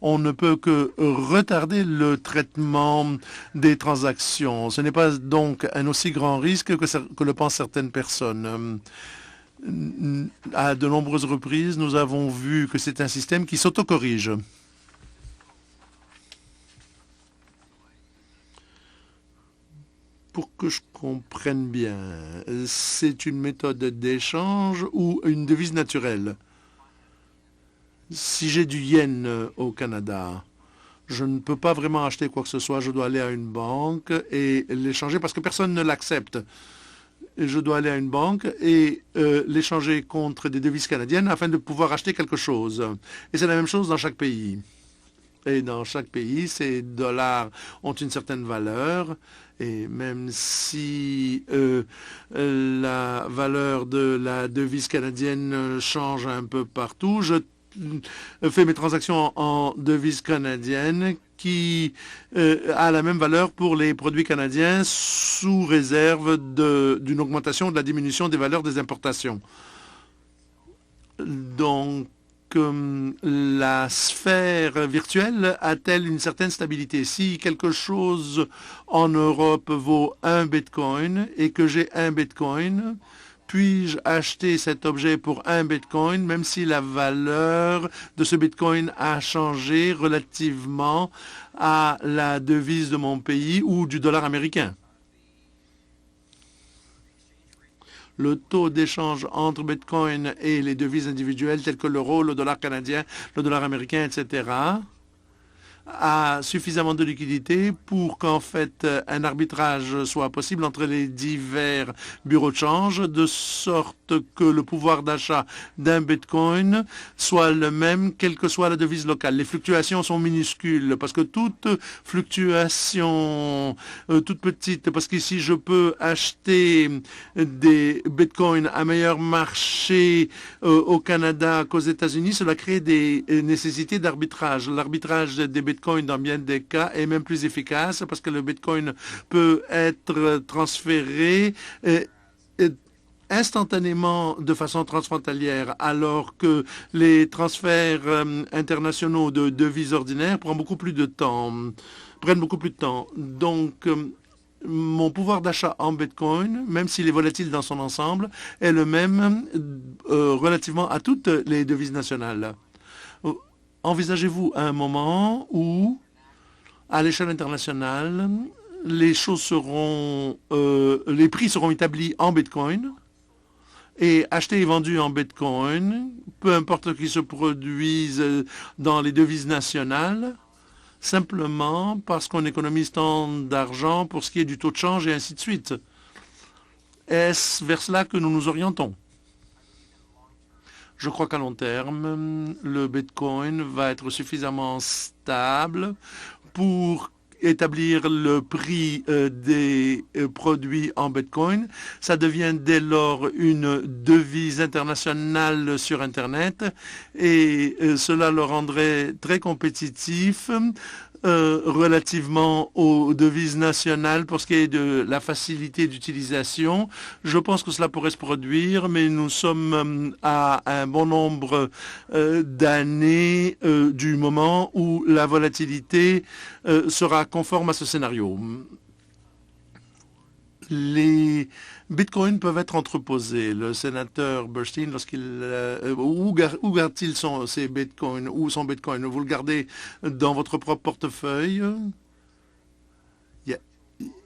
On ne peut que retarder le traitement des transactions. Ce n'est pas donc un aussi grand risque que le pensent certaines personnes. À de nombreuses reprises, nous avons vu que c'est un système qui s'autocorrige. Pour que je comprenne bien, c'est une méthode d'échange ou une devise naturelle? Si j'ai du yen au Canada, je ne peux pas vraiment acheter quoi que ce soit. Je dois aller à une banque et l'échanger parce que personne ne l'accepte. Je dois aller à une banque et l'échanger contre des devises canadiennes afin de pouvoir acheter quelque chose. Et c'est la même chose dans chaque pays. Et dans chaque pays, ces dollars ont une certaine valeur. Et même si la valeur de la devise canadienne change un peu partout, je fais mes transactions en devise canadienne qui a la même valeur pour les produits canadiens sous réserve d'une augmentation ou de la diminution des valeurs des importations. Donc, la sphère virtuelle a-t-elle une certaine stabilité? Si quelque chose en Europe vaut un Bitcoin et que j'ai un Bitcoin, puis-je acheter cet objet pour un Bitcoin, même si la valeur de ce Bitcoin a changé relativement à la devise de mon pays ou du dollar américain? Le taux d'échange entre Bitcoin et les devises individuelles telles que l'euro, le dollar canadien, le dollar américain, etc., a suffisamment de liquidité pour qu'en fait un arbitrage soit possible entre les divers bureaux de change, de sorte que le pouvoir d'achat d'un Bitcoin soit le même, quelle que soit la devise locale. Les fluctuations sont minuscules parce que toute fluctuation, toute petite, parce qu'ici je peux acheter des Bitcoins à meilleur marché au Canada qu'aux États-Unis, cela crée des nécessités d'arbitrage. L'arbitrage des Bitcoin dans bien des cas est même plus efficace parce que le Bitcoin peut être transféré instantanément de façon transfrontalière, alors que les transferts internationaux de devises ordinaires prennent beaucoup plus de temps. Donc, mon pouvoir d'achat en Bitcoin, même s'il est volatile dans son ensemble, est le même relativement à toutes les devises nationales. Envisagez-vous un moment où, à l'échelle internationale, les prix seront établis en Bitcoin et achetés et vendus en Bitcoin, peu importe qu'ils se produisent dans les devises nationales, simplement parce qu'on économise tant d'argent pour ce qui est du taux de change et ainsi de suite. Est-ce vers cela que nous nous orientons? Je crois qu'à long terme, le Bitcoin va être suffisamment stable pour établir le prix des produits en Bitcoin. Ça devient dès lors une devise internationale sur Internet et cela le rendrait très compétitif relativement aux devises nationales pour ce qui est de la facilité d'utilisation. Je pense que cela pourrait se produire, mais nous sommes à un bon nombre d'années du moment où la volatilité sera conforme à ce scénario. Les bitcoins peuvent être entreposés. Le sénateur Burstein, où garde-t-il ses bitcoins ou son bitcoin? Vous le gardez dans votre propre portefeuille?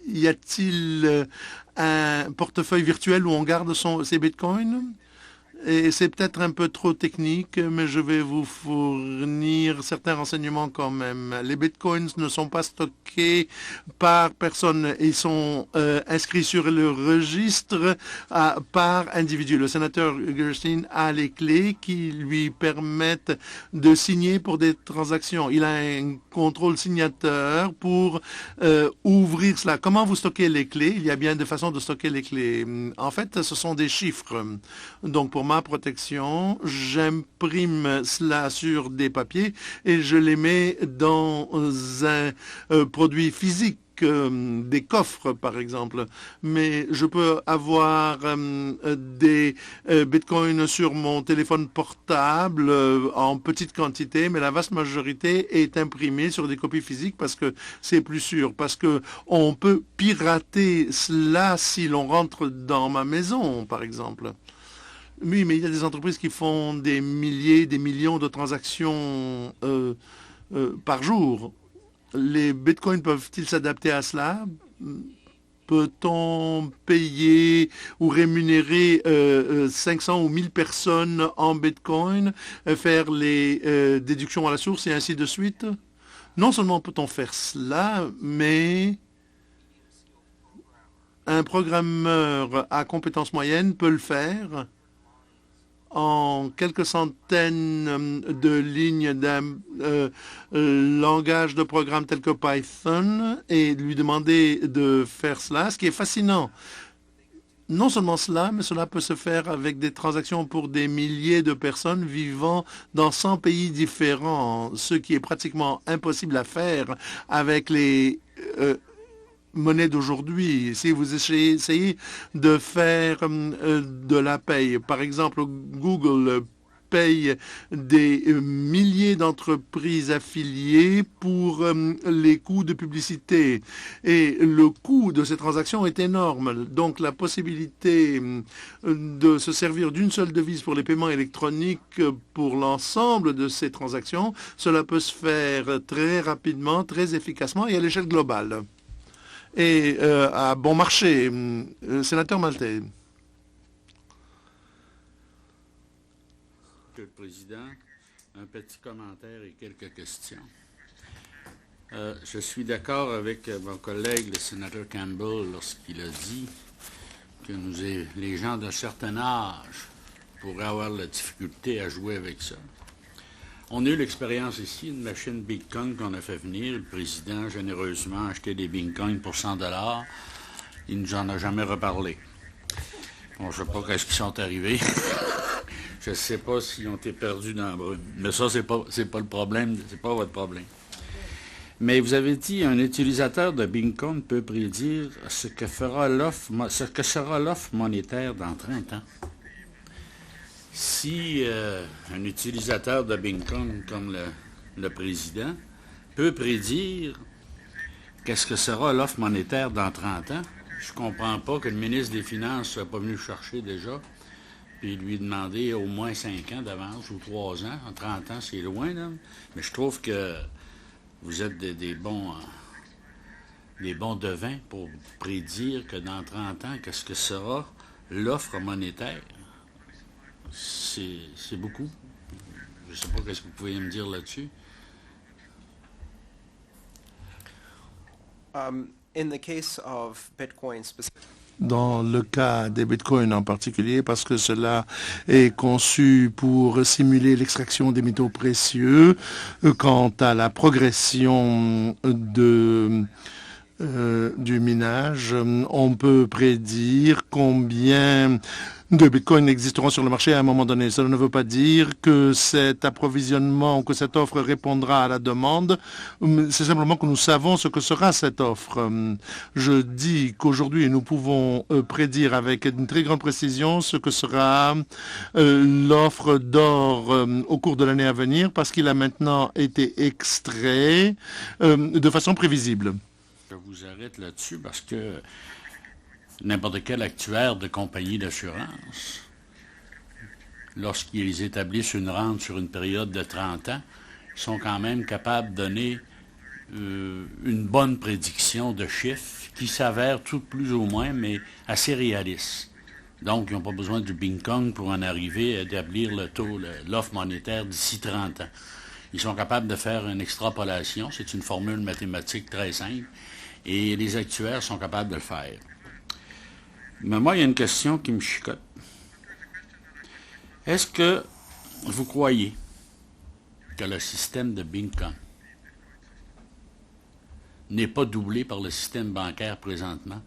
Y a-t-il un portefeuille virtuel où on garde ses bitcoins? Et c'est peut-être un peu trop technique, mais je vais vous fournir certains renseignements quand même. Les bitcoins ne sont pas stockés par personne. Ils sont inscrits sur le registre par individu. Le sénateur Gerstein a les clés qui lui permettent de signer pour des transactions. Il a un contrôle signateur pour ouvrir cela. Comment vous stockez les clés? Il y a bien des façons de stocker les clés. En fait, ce sont des chiffres. Donc, pour ma protection, j'imprime cela sur des papiers et je les mets dans un produit physique, des coffres par exemple. Mais je peux avoir des bitcoins sur mon téléphone portable en petite quantité, mais la vaste majorité est imprimée sur des copies physiques parce que c'est plus sûr, parce que on peut pirater cela si l'on rentre dans ma maison par exemple. Oui, mais il y a des entreprises qui font des milliers, des millions de transactions par jour. Les bitcoins peuvent-ils s'adapter à cela? Peut-on payer ou rémunérer 500 ou 1000 personnes en bitcoin, faire les déductions à la source et ainsi de suite? Non seulement peut-on faire cela, mais un programmeur à compétences moyennes peut le faire en quelques centaines de lignes d'un langage de programme tel que Python et lui demander de faire cela, ce qui est fascinant. Non seulement cela, mais cela peut se faire avec des transactions pour des milliers de personnes vivant dans 100 pays différents, ce qui est pratiquement impossible à faire avec les monnaie d'aujourd'hui. Si vous essayez de faire de la paye, par exemple, Google paye des milliers d'entreprises affiliées pour les coûts de publicité. Et le coût de ces transactions est énorme. Donc la possibilité de se servir d'une seule devise pour les paiements électroniques pour l'ensemble de ces transactions, cela peut se faire très rapidement, très efficacement et à l'échelle globale. Et à bon marché. Sénateur Maltais. Monsieur le Président, un petit commentaire et quelques questions. Je suis d'accord avec mon collègue, le sénateur Campbell, lorsqu'il a dit que les gens d'un certain âge pourraient avoir la difficulté à jouer avec ça. On a eu l'expérience ici, une machine Bitcoin qu'on a fait venir. Le président, généreusement, a acheté des Bitcoins pour 100 $. Il ne nous en a jamais reparlé. Bon, je ne sais pas qu'est-ce qui sont arrivés. Je ne sais pas s'ils ont été perdus dans la brume. Mais ça, c'est pas le problème, c'est pas votre problème. Mais vous avez dit, un utilisateur de Bitcoin peut prédire ce que sera l'offre monétaire dans 30 ans. Si un utilisateur de Bitcoin comme le président peut prédire qu'est-ce que sera l'offre monétaire dans 30 ans, je ne comprends pas que le ministre des Finances ne soit pas venu le chercher déjà puis lui demander au moins 5 ans d'avance ou 3 ans. En 30 ans, c'est loin, là. Mais je trouve que vous êtes des bons devins pour prédire que dans 30 ans, qu'est-ce que sera l'offre monétaire. C'est beaucoup. Je ne sais pas qu'est-ce que vous pouvez me dire là-dessus. In the case of Bitcoin Dans le cas des bitcoins en particulier, parce que cela est conçu pour simuler l'extraction des métaux précieux, quant à la progression du minage, on peut prédire combien de bitcoins existeront sur le marché à un moment donné. Cela ne veut pas dire que cet approvisionnement, que cette offre répondra à la demande. C'est simplement que nous savons ce que sera cette offre. Je dis qu'aujourd'hui, nous pouvons prédire avec une très grande précision ce que sera l'offre d'or au cours de l'année à venir parce qu'il a maintenant été extrait de façon prévisible. Je vous arrête là-dessus parce que n'importe quel actuaire de compagnie d'assurance, lorsqu'ils établissent une rente sur une période de 30 ans, sont quand même capables de donner une bonne prédiction de chiffres qui s'avèrent tout plus ou moins, mais assez réalistes. Donc, ils n'ont pas besoin du Bitcoin pour en arriver à établir le taux, l'offre monétaire d'ici 30 ans. Ils sont capables de faire une extrapolation, c'est une formule mathématique très simple, et les actuaires sont capables de le faire. Mais moi, il y a une question qui me chicote. Est-ce que vous croyez que le système de Bitcoin n'est pas doublé par le système bancaire présentement?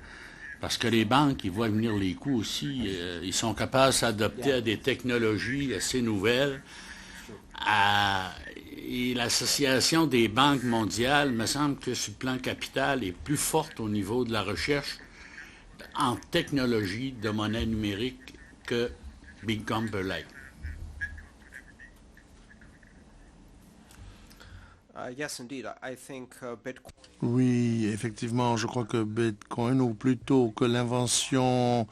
Parce que les banques, ils voient venir les coûts aussi. Ils sont capables de s'adapter à des technologies assez nouvelles. Et l'Association des banques mondiales, me semble que sur le plan capital, est plus forte au niveau de la recherche en technologie de monnaie numérique que Bitcoin peut l'être. Yes, indeed. I think Bitcoin. Oui, effectivement, je crois que Bitcoin, ou plutôt que l'invention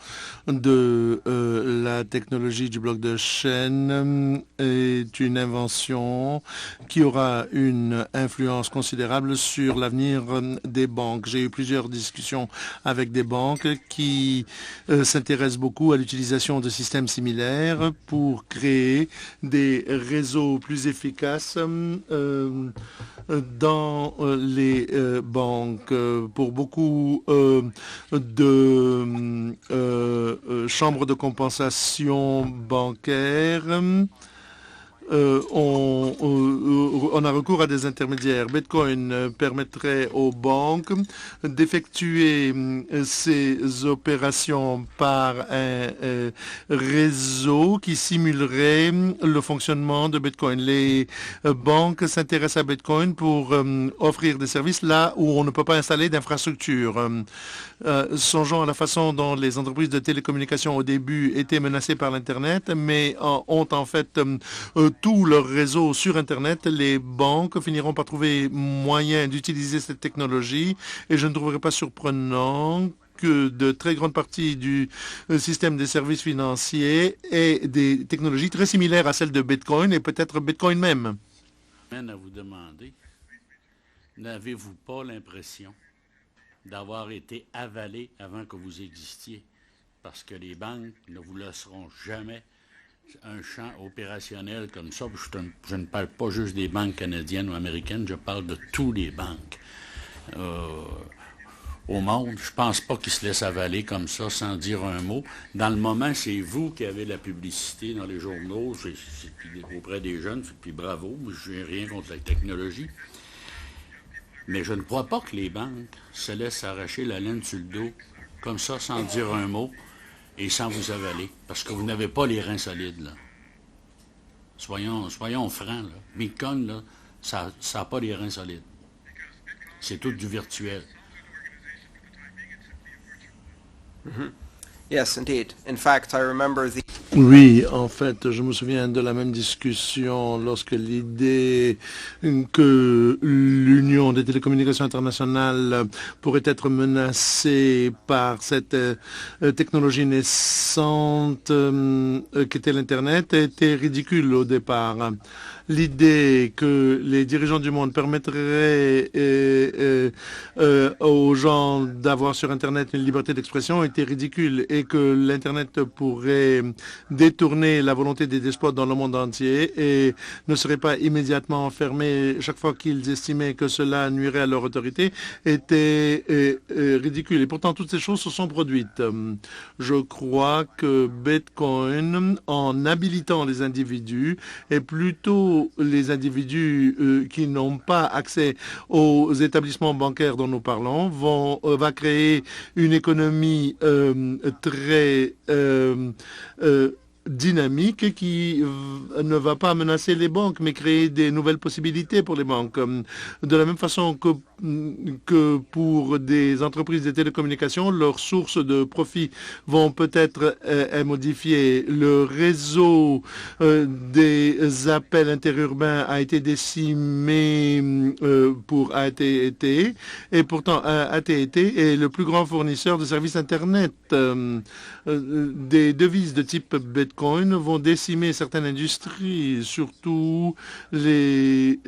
de la technologie du bloc de chaîne, est une invention qui aura une influence considérable sur l'avenir des banques. J'ai eu plusieurs discussions avec des banques qui s'intéressent beaucoup à l'utilisation de systèmes similaires pour créer des réseaux plus efficaces dans les banques. Pour beaucoup de chambres de compensation bancaire, on a recours à des intermédiaires. Bitcoin permettrait aux banques d'effectuer ces opérations par un réseau qui simulerait le fonctionnement de Bitcoin. Les banques s'intéressent à Bitcoin pour offrir des services là où on ne peut pas installer d'infrastructure. Songeons à la façon dont les entreprises de télécommunications au début étaient menacées par l'Internet, mais ont en fait tout leur réseau sur Internet. Les banques finiront par trouver moyen d'utiliser cette technologie et je ne trouverais pas surprenant que de très grandes parties du système des services financiers aient des technologies très similaires à celles de Bitcoin et peut-être Bitcoin même. À vous demander, n'avez-vous pas l'impression d'avoir été avalé avant que vous existiez? Parce que les banques ne vous laisseront jamais un champ opérationnel comme ça. Je ne parle pas juste des banques canadiennes ou américaines, je parle de tous les banques au monde. Je ne pense pas qu'ils se laissent avaler comme ça sans dire un mot. Dans le moment, c'est vous qui avez la publicité dans les journaux, auprès des jeunes, puis bravo, je n'ai rien contre la technologie. Mais je ne crois pas que les banques se laissent arracher la laine sur le dos, comme ça, sans dire un mot et sans vous avaler, parce que vous n'avez pas les reins solides, là. Soyons francs, là. Bitcoin, là, ça n'a pas les reins solides. C'est tout du virtuel. Mm-hmm. Yes, indeed. In fact, I remember the... Oui, en fait, je me souviens de la même discussion lorsque l'idée que l'Union des télécommunications internationales pourrait être menacée par cette technologie naissante qu'était l'Internet était ridicule au départ. L'idée que les dirigeants du monde permettraient aux gens d'avoir sur Internet une liberté d'expression était ridicule et que l'Internet pourrait détourner la volonté des despotes dans le monde entier et ne serait pas immédiatement fermé chaque fois qu'ils estimaient que cela nuirait à leur autorité était ridicule. Et pourtant, toutes ces choses se sont produites. Je crois que Bitcoin, en habilitant les individus, est plutôt les individus qui n'ont pas accès aux établissements bancaires dont nous parlons va créer une économie très dynamique qui ne va pas menacer les banques, mais créer des nouvelles possibilités pour les banques. De la même façon que pour des entreprises de télécommunications, leurs sources de profit vont peut-être être modifiées. Le réseau des appels interurbains a été décimé pour AT&T et pourtant AT&T est le plus grand fournisseur de services Internet. Des devises de type Bitcoin vont décimer certaines industries, surtout les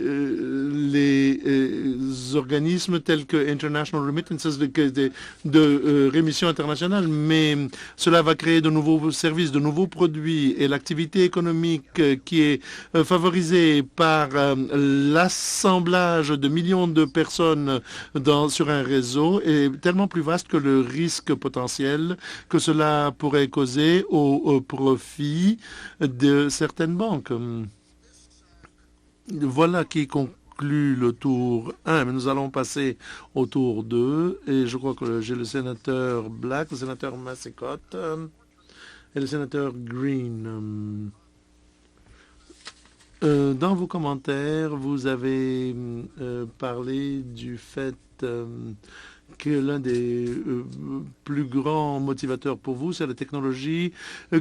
organismes tels que International Remittances de rémission internationale, mais cela va créer de nouveaux services, de nouveaux produits et l'activité économique qui est favorisée par l'assemblage de millions de personnes sur un réseau est tellement plus vaste que le risque potentiel que cela pourrait causer au profit de certaines banques. Voilà qui conclut le tour 1, mais nous allons passer au tour 2. Et je crois que j'ai le sénateur Black, le sénateur Massicotte et le sénateur Green. Dans vos commentaires, vous avez parlé du fait que l'un des plus grands motivateurs pour vous, c'est la technologie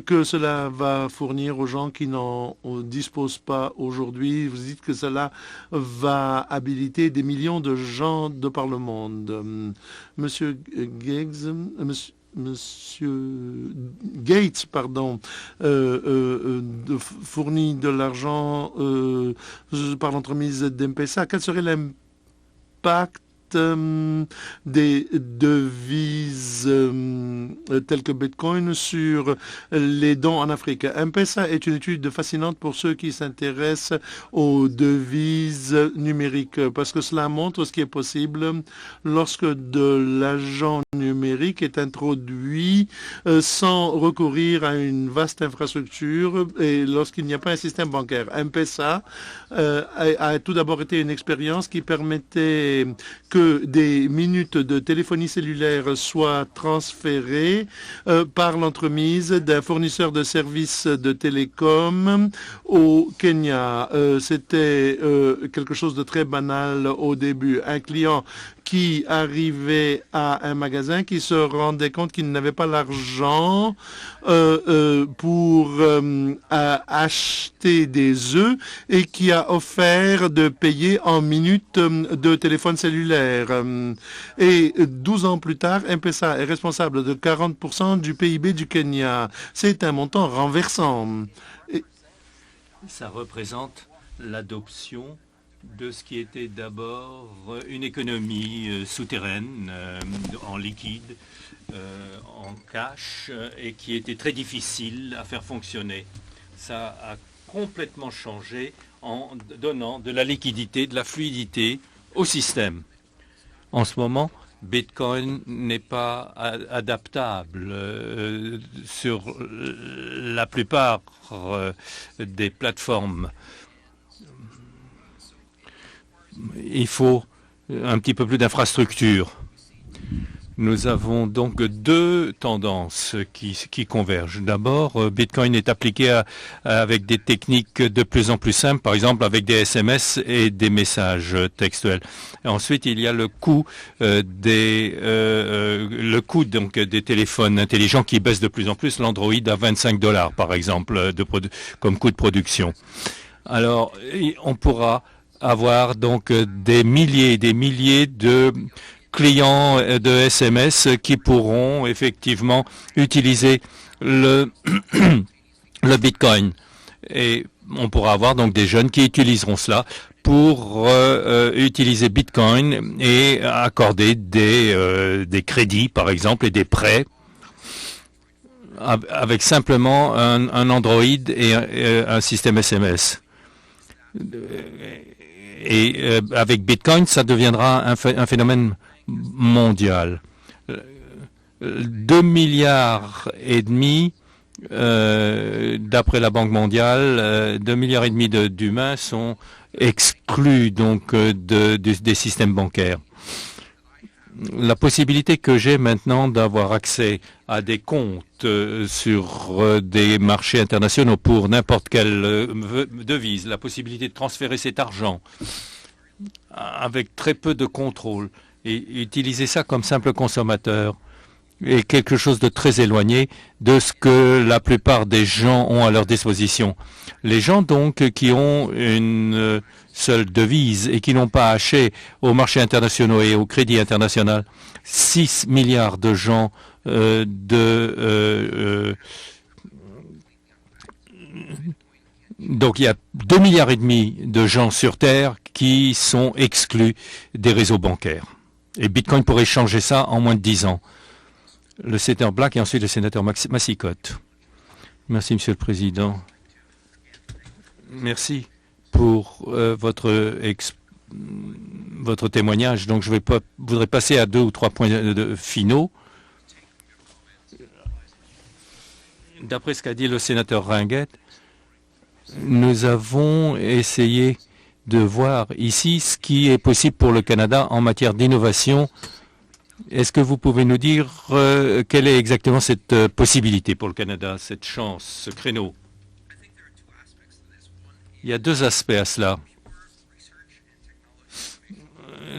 que cela va fournir aux gens qui n'en disposent pas aujourd'hui. Vous dites que cela va habiliter des millions de gens de par le monde. Monsieur Giggs, Monsieur Gates, fournit de l'argent par l'entremise d'M-Pesa. Quel serait l'impact des devises telles que Bitcoin sur les dons en Afrique. M-Pesa est une étude fascinante pour ceux qui s'intéressent aux devises numériques parce que cela montre ce qui est possible lorsque de l'argent numérique est introduit sans recourir à une vaste infrastructure et lorsqu'il n'y a pas un système bancaire. M-Pesa a tout d'abord été une expérience qui permettait que des minutes de téléphonie cellulaire soient transférées par l'entremise d'un fournisseur de services de télécom au Kenya. C'était quelque chose de très banal au début. Un client qui arrivait à un magasin qui se rendait compte qu'il n'avait pas l'argent pour acheter des œufs et qui a offert de payer en minutes de téléphone cellulaire. Et 12 ans plus tard, M-Pesa est responsable de 40% du PIB du Kenya. C'est un montant renversant. Ça représente l'adoption de ce qui était d'abord une économie souterraine, en liquide, en cash, et qui était très difficile à faire fonctionner. Ça a complètement changé en donnant de la liquidité, de la fluidité au système. En ce moment, Bitcoin n'est pas adaptable sur la plupart des plateformes. Il faut un petit peu plus d'infrastructure. Nous avons donc deux tendances qui convergent. D'abord, Bitcoin est appliqué avec des techniques de plus en plus simples, par exemple avec des SMS et des messages textuels. Et ensuite, il y a le coût des téléphones intelligents qui baisse de plus en plus. L'Android à $25 par exemple comme coût de production. Alors, on pourra avoir donc des milliers et des milliers de clients de SMS qui pourront effectivement utiliser le Bitcoin. Et on pourra avoir donc des jeunes qui utiliseront cela pour utiliser Bitcoin et accorder des crédits, par exemple, et des prêts avec simplement un Android et un système SMS. Et avec Bitcoin, ça deviendra un phénomène mondial. 2,5 milliards d'après la Banque mondiale, 2,5 milliards d'humains sont exclus donc des systèmes bancaires. La possibilité que j'ai maintenant d'avoir accès à des comptes sur des marchés internationaux pour n'importe quelle devise, la possibilité de transférer cet argent avec très peu de contrôle et utiliser ça comme simple consommateur est quelque chose de très éloigné de ce que la plupart des gens ont à leur disposition. Les gens donc qui ont une seule devise et qui n'ont pas acheté aux marchés internationaux et au crédit international, 6 milliards de gens donc il y a 2,5 milliards de gens sur Terre qui sont exclus des réseaux bancaires. Et Bitcoin pourrait changer ça en moins de 10 ans. Le sénateur Black et ensuite le sénateur Massicotte. Merci, Monsieur le Président. Merci pour votre témoignage. Donc, je voudrais passer à 2 ou 3 points finaux. D'après ce qu'a dit le sénateur Ringuette, nous avons essayé de voir ici ce qui est possible pour le Canada en matière d'innovation. Est-ce que vous pouvez nous dire quelle est exactement cette possibilité pour le Canada, cette chance, ce créneau? Il y a deux aspects à cela.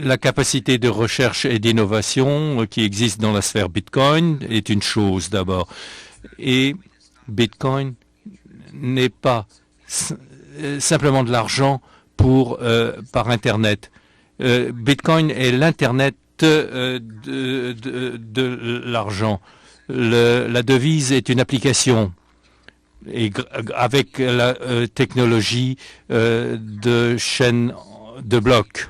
La capacité de recherche et d'innovation qui existe dans la sphère Bitcoin est une chose d'abord. Et Bitcoin n'est pas simplement de l'argent par Internet. Bitcoin est l'Internet de l'argent. La devise est une application et avec la technologie de chaîne de blocs.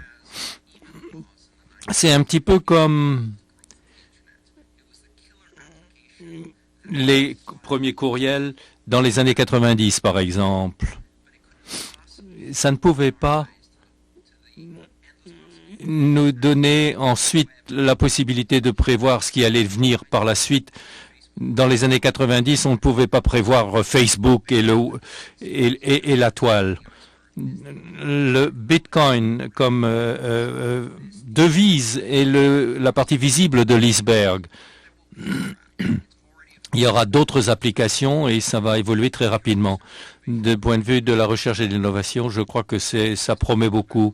C'est un petit peu comme les premiers courriels dans les années 90, par exemple. Ça ne pouvait pas nous donner ensuite la possibilité de prévoir ce qui allait venir par la suite. Dans les années 90, on ne pouvait pas prévoir Facebook et la toile. Le Bitcoin comme devise est la partie visible de l'iceberg. Il y aura d'autres applications et ça va évoluer très rapidement. Du point de vue de la recherche et de l'innovation, je crois que ça promet beaucoup.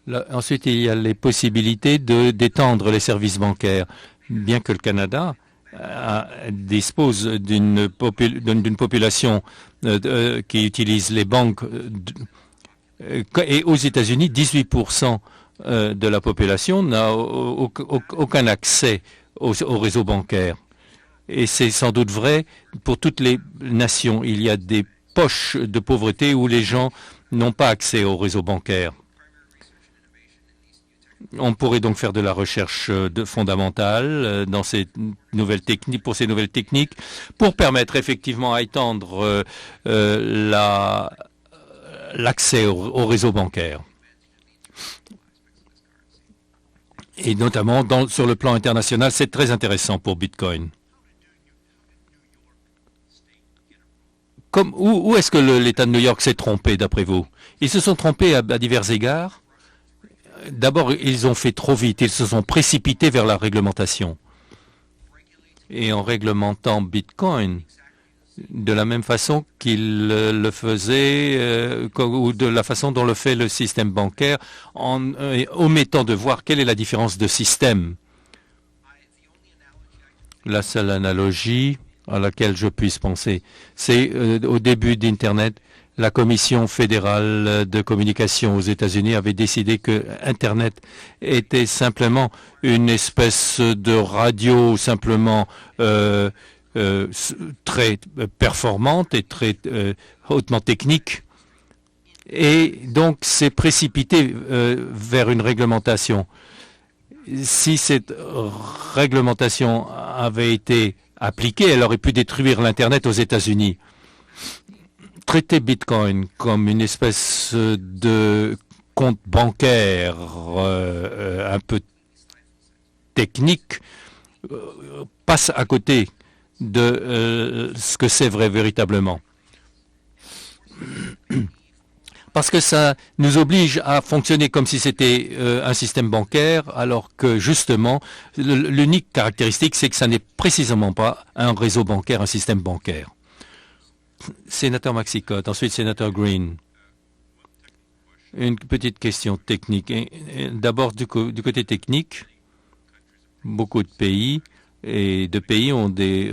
Là, ensuite, il y a les possibilités d'étendre les services bancaires. Bien que le Canada dispose d'une population qui utilise les banques, et aux États-Unis, 18% de la population n'a aucun accès au réseau bancaire. Et c'est sans doute vrai pour toutes les nations. Il y a des poches de pauvreté où les gens n'ont pas accès au réseau bancaire. On pourrait donc faire de la recherche fondamentale dans ces nouvelles techniques, pour ces nouvelles techniques, pour permettre effectivement à étendre l'accès au réseau bancaire. Et notamment sur le plan international, c'est très intéressant pour Bitcoin. Où est-ce que l'État de New York s'est trompé, d'après vous? Ils se sont trompés à divers égards. D'abord, ils ont fait trop vite. Ils se sont précipités vers la réglementation. Et en réglementant Bitcoin, de la même façon qu'ils le faisaient, ou de la façon dont le fait le système bancaire, en omettant de voir quelle est la différence de système. La seule analogie à laquelle je puisse penser, c'est au début d'Internet, la Commission fédérale de communication aux États-Unis avait décidé que Internet était simplement une espèce de radio simplement très performante et très hautement technique. Et donc, c'est précipité vers une réglementation. Si cette réglementation avait été appliquée, elle aurait pu détruire l'Internet aux États-Unis. Traiter Bitcoin comme une espèce de compte bancaire un peu technique passe à côté de ce que c'est vrai véritablement. Parce que ça nous oblige à fonctionner comme si c'était un système bancaire, alors que justement, l'unique caractéristique, c'est que ça n'est précisément pas un réseau bancaire, un système bancaire. Sénateur Maxicotte, ensuite sénateur Green. Une petite question technique. D'abord, du côté technique, beaucoup de pays ont des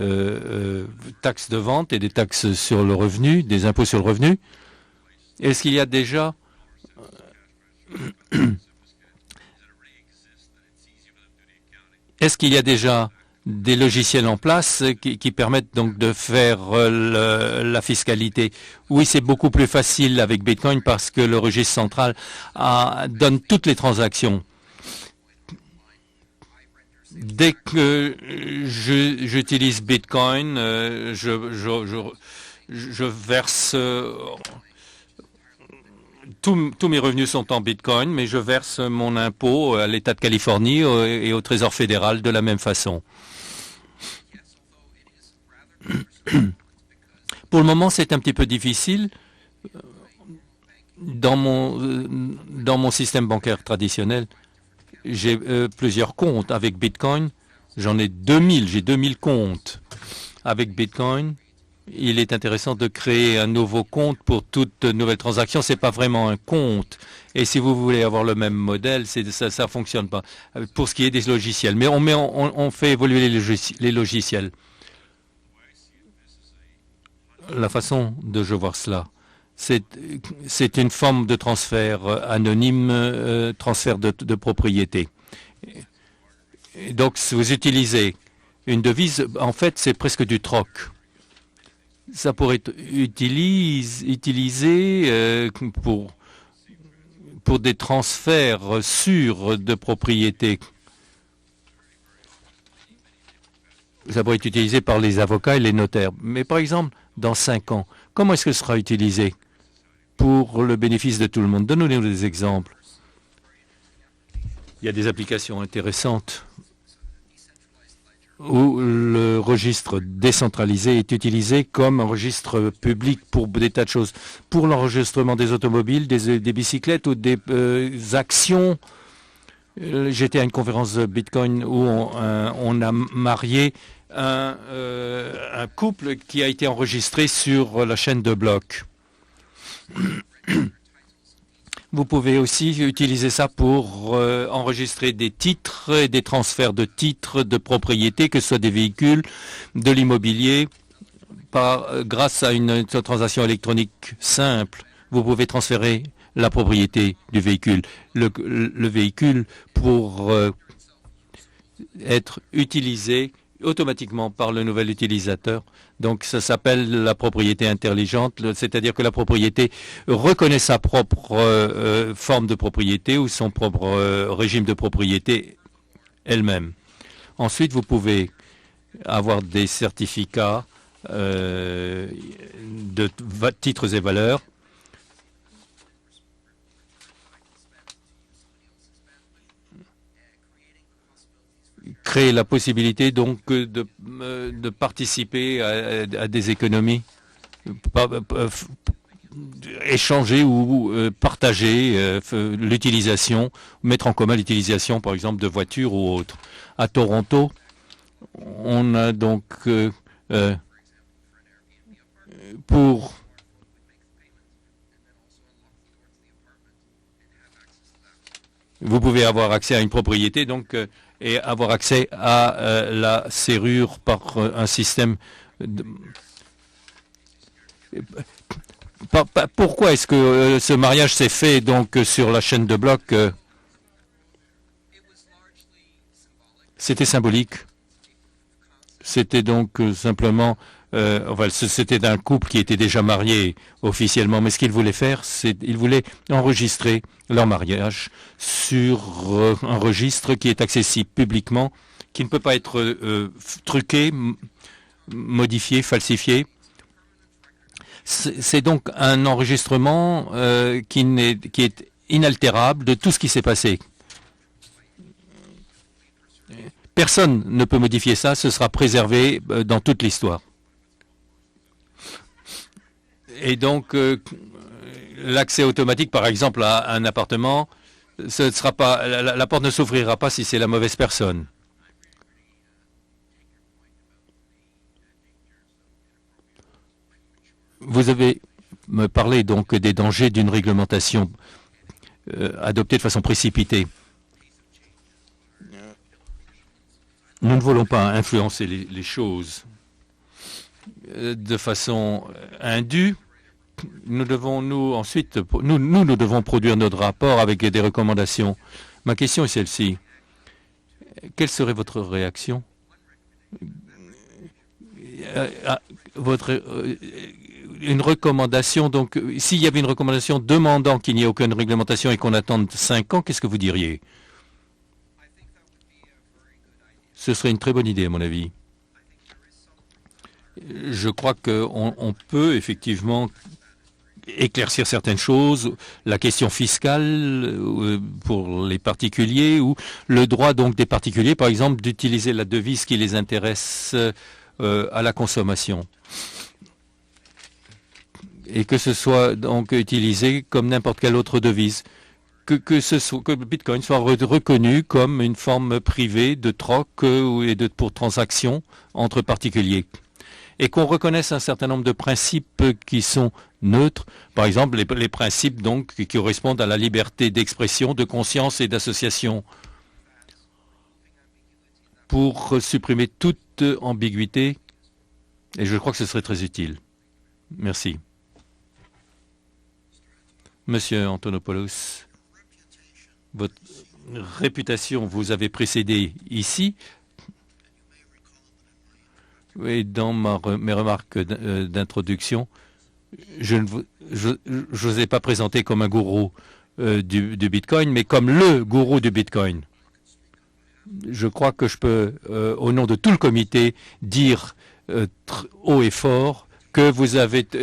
taxes de vente et des taxes sur le revenu, des impôts sur le revenu. Est-ce qu'il y a déjà des logiciels en place qui permettent donc de faire la fiscalité? Oui, c'est beaucoup plus facile avec Bitcoin parce que le registre central donne toutes les transactions. Dès que j'utilise Bitcoin, je verse... Tous mes revenus sont en Bitcoin, mais je verse mon impôt à l'État de Californie et au Trésor fédéral de la même façon. Pour le moment, c'est un petit peu difficile. Dans mon système bancaire traditionnel, j'ai plusieurs comptes. Avec Bitcoin, j'en ai 2000. J'ai 2000 comptes. Avec Bitcoin, il est intéressant de créer un nouveau compte pour toute nouvelle transaction. Ce n'est pas vraiment un compte. Et si vous voulez avoir le même modèle, ça ne fonctionne pas. Pour ce qui est des logiciels. Mais on fait évoluer les logiciels. La façon de je voir cela, c'est une forme de transfert anonyme, transfert de propriété. Et donc, si vous utilisez une devise, en fait, c'est presque du troc. Ça pourrait être utilisé pour des transferts sûrs de propriété. Ça pourrait être utilisé par les avocats et les notaires. Mais par exemple, dans 5 ans, comment est-ce que ce sera utilisé pour le bénéfice de tout le monde? Donnez-nous des exemples. Il y a des applications intéressantes où le registre décentralisé est utilisé comme un registre public pour des tas de choses. Pour l'enregistrement des automobiles, des bicyclettes ou des actions. J'étais à une conférence Bitcoin où on a marié un couple qui a été enregistré sur la chaîne de blocs. Vous pouvez aussi utiliser ça pour enregistrer des titres et des transferts de titres de propriété, que ce soit des véhicules, de l'immobilier. Grâce à une transaction électronique simple, vous pouvez transférer la propriété du véhicule. Le véhicule pour être utilisé automatiquement par le nouvel utilisateur. Donc ça s'appelle la propriété intelligente, c'est-à-dire que la propriété reconnaît sa propre forme de propriété ou son propre régime de propriété elle-même. Ensuite, vous pouvez avoir des certificats de titres et valeurs. Créer la possibilité donc de participer à des économies, échanger ou partager l'utilisation, mettre en commun l'utilisation par exemple de voitures ou autres. À Toronto, on a donc pour vous pouvez avoir accès à une propriété donc et avoir accès à la serrure par un système. Pourquoi est-ce que ce mariage s'est fait donc sur la chaîne de blocs? C'était symbolique. C'était donc simplement, c'était d'un couple qui était déjà marié officiellement, mais ce qu'ils voulaient faire, c'est qu'ils voulaient enregistrer leur mariage sur un registre qui est accessible publiquement, qui ne peut pas être truqué, modifié, falsifié. C'est donc un enregistrement qui est inaltérable de tout ce qui s'est passé. Personne ne peut modifier ça, ce sera préservé dans toute l'histoire. Et donc, l'accès automatique, par exemple, à un appartement, ce ne sera pas, la porte ne s'ouvrira pas si c'est la mauvaise personne. Vous avez me parlé donc des dangers d'une réglementation adoptée de façon précipitée. Nous ne voulons pas influencer les choses de façon indue. Nous devons nous devons produire notre rapport avec des recommandations. Ma question est celle-ci. Quelle serait votre réaction? Une recommandation, donc, s'il y avait une recommandation demandant qu'il n'y ait aucune réglementation et qu'on attende 5 ans, qu'est-ce que vous diriez? Ce serait une très bonne idée, à mon avis. Je crois qu'on peut effectivement éclaircir certaines choses, la question fiscale pour les particuliers ou le droit donc des particuliers, par exemple, d'utiliser la devise qui les intéresse à la consommation. Et que ce soit donc utilisé comme n'importe quelle autre devise. Que le Bitcoin soit reconnu comme une forme privée de troc pour transactions entre particuliers. Et qu'on reconnaisse un certain nombre de principes qui sont neutres, par exemple les principes donc qui correspondent à la liberté d'expression, de conscience et d'association, pour supprimer toute ambiguïté. Et je crois que ce serait très utile. Merci. Monsieur Antonopoulos. Votre réputation vous avez précédé ici. Et dans mes remarques d'introduction, je n'osais pas présenter comme un gourou du Bitcoin, mais comme le gourou du Bitcoin. Je crois que je peux, au nom de tout le comité, dire haut et fort que vous êtes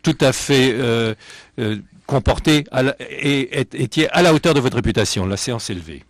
tout à fait comporté et étiez à la hauteur de votre réputation. La séance est levée.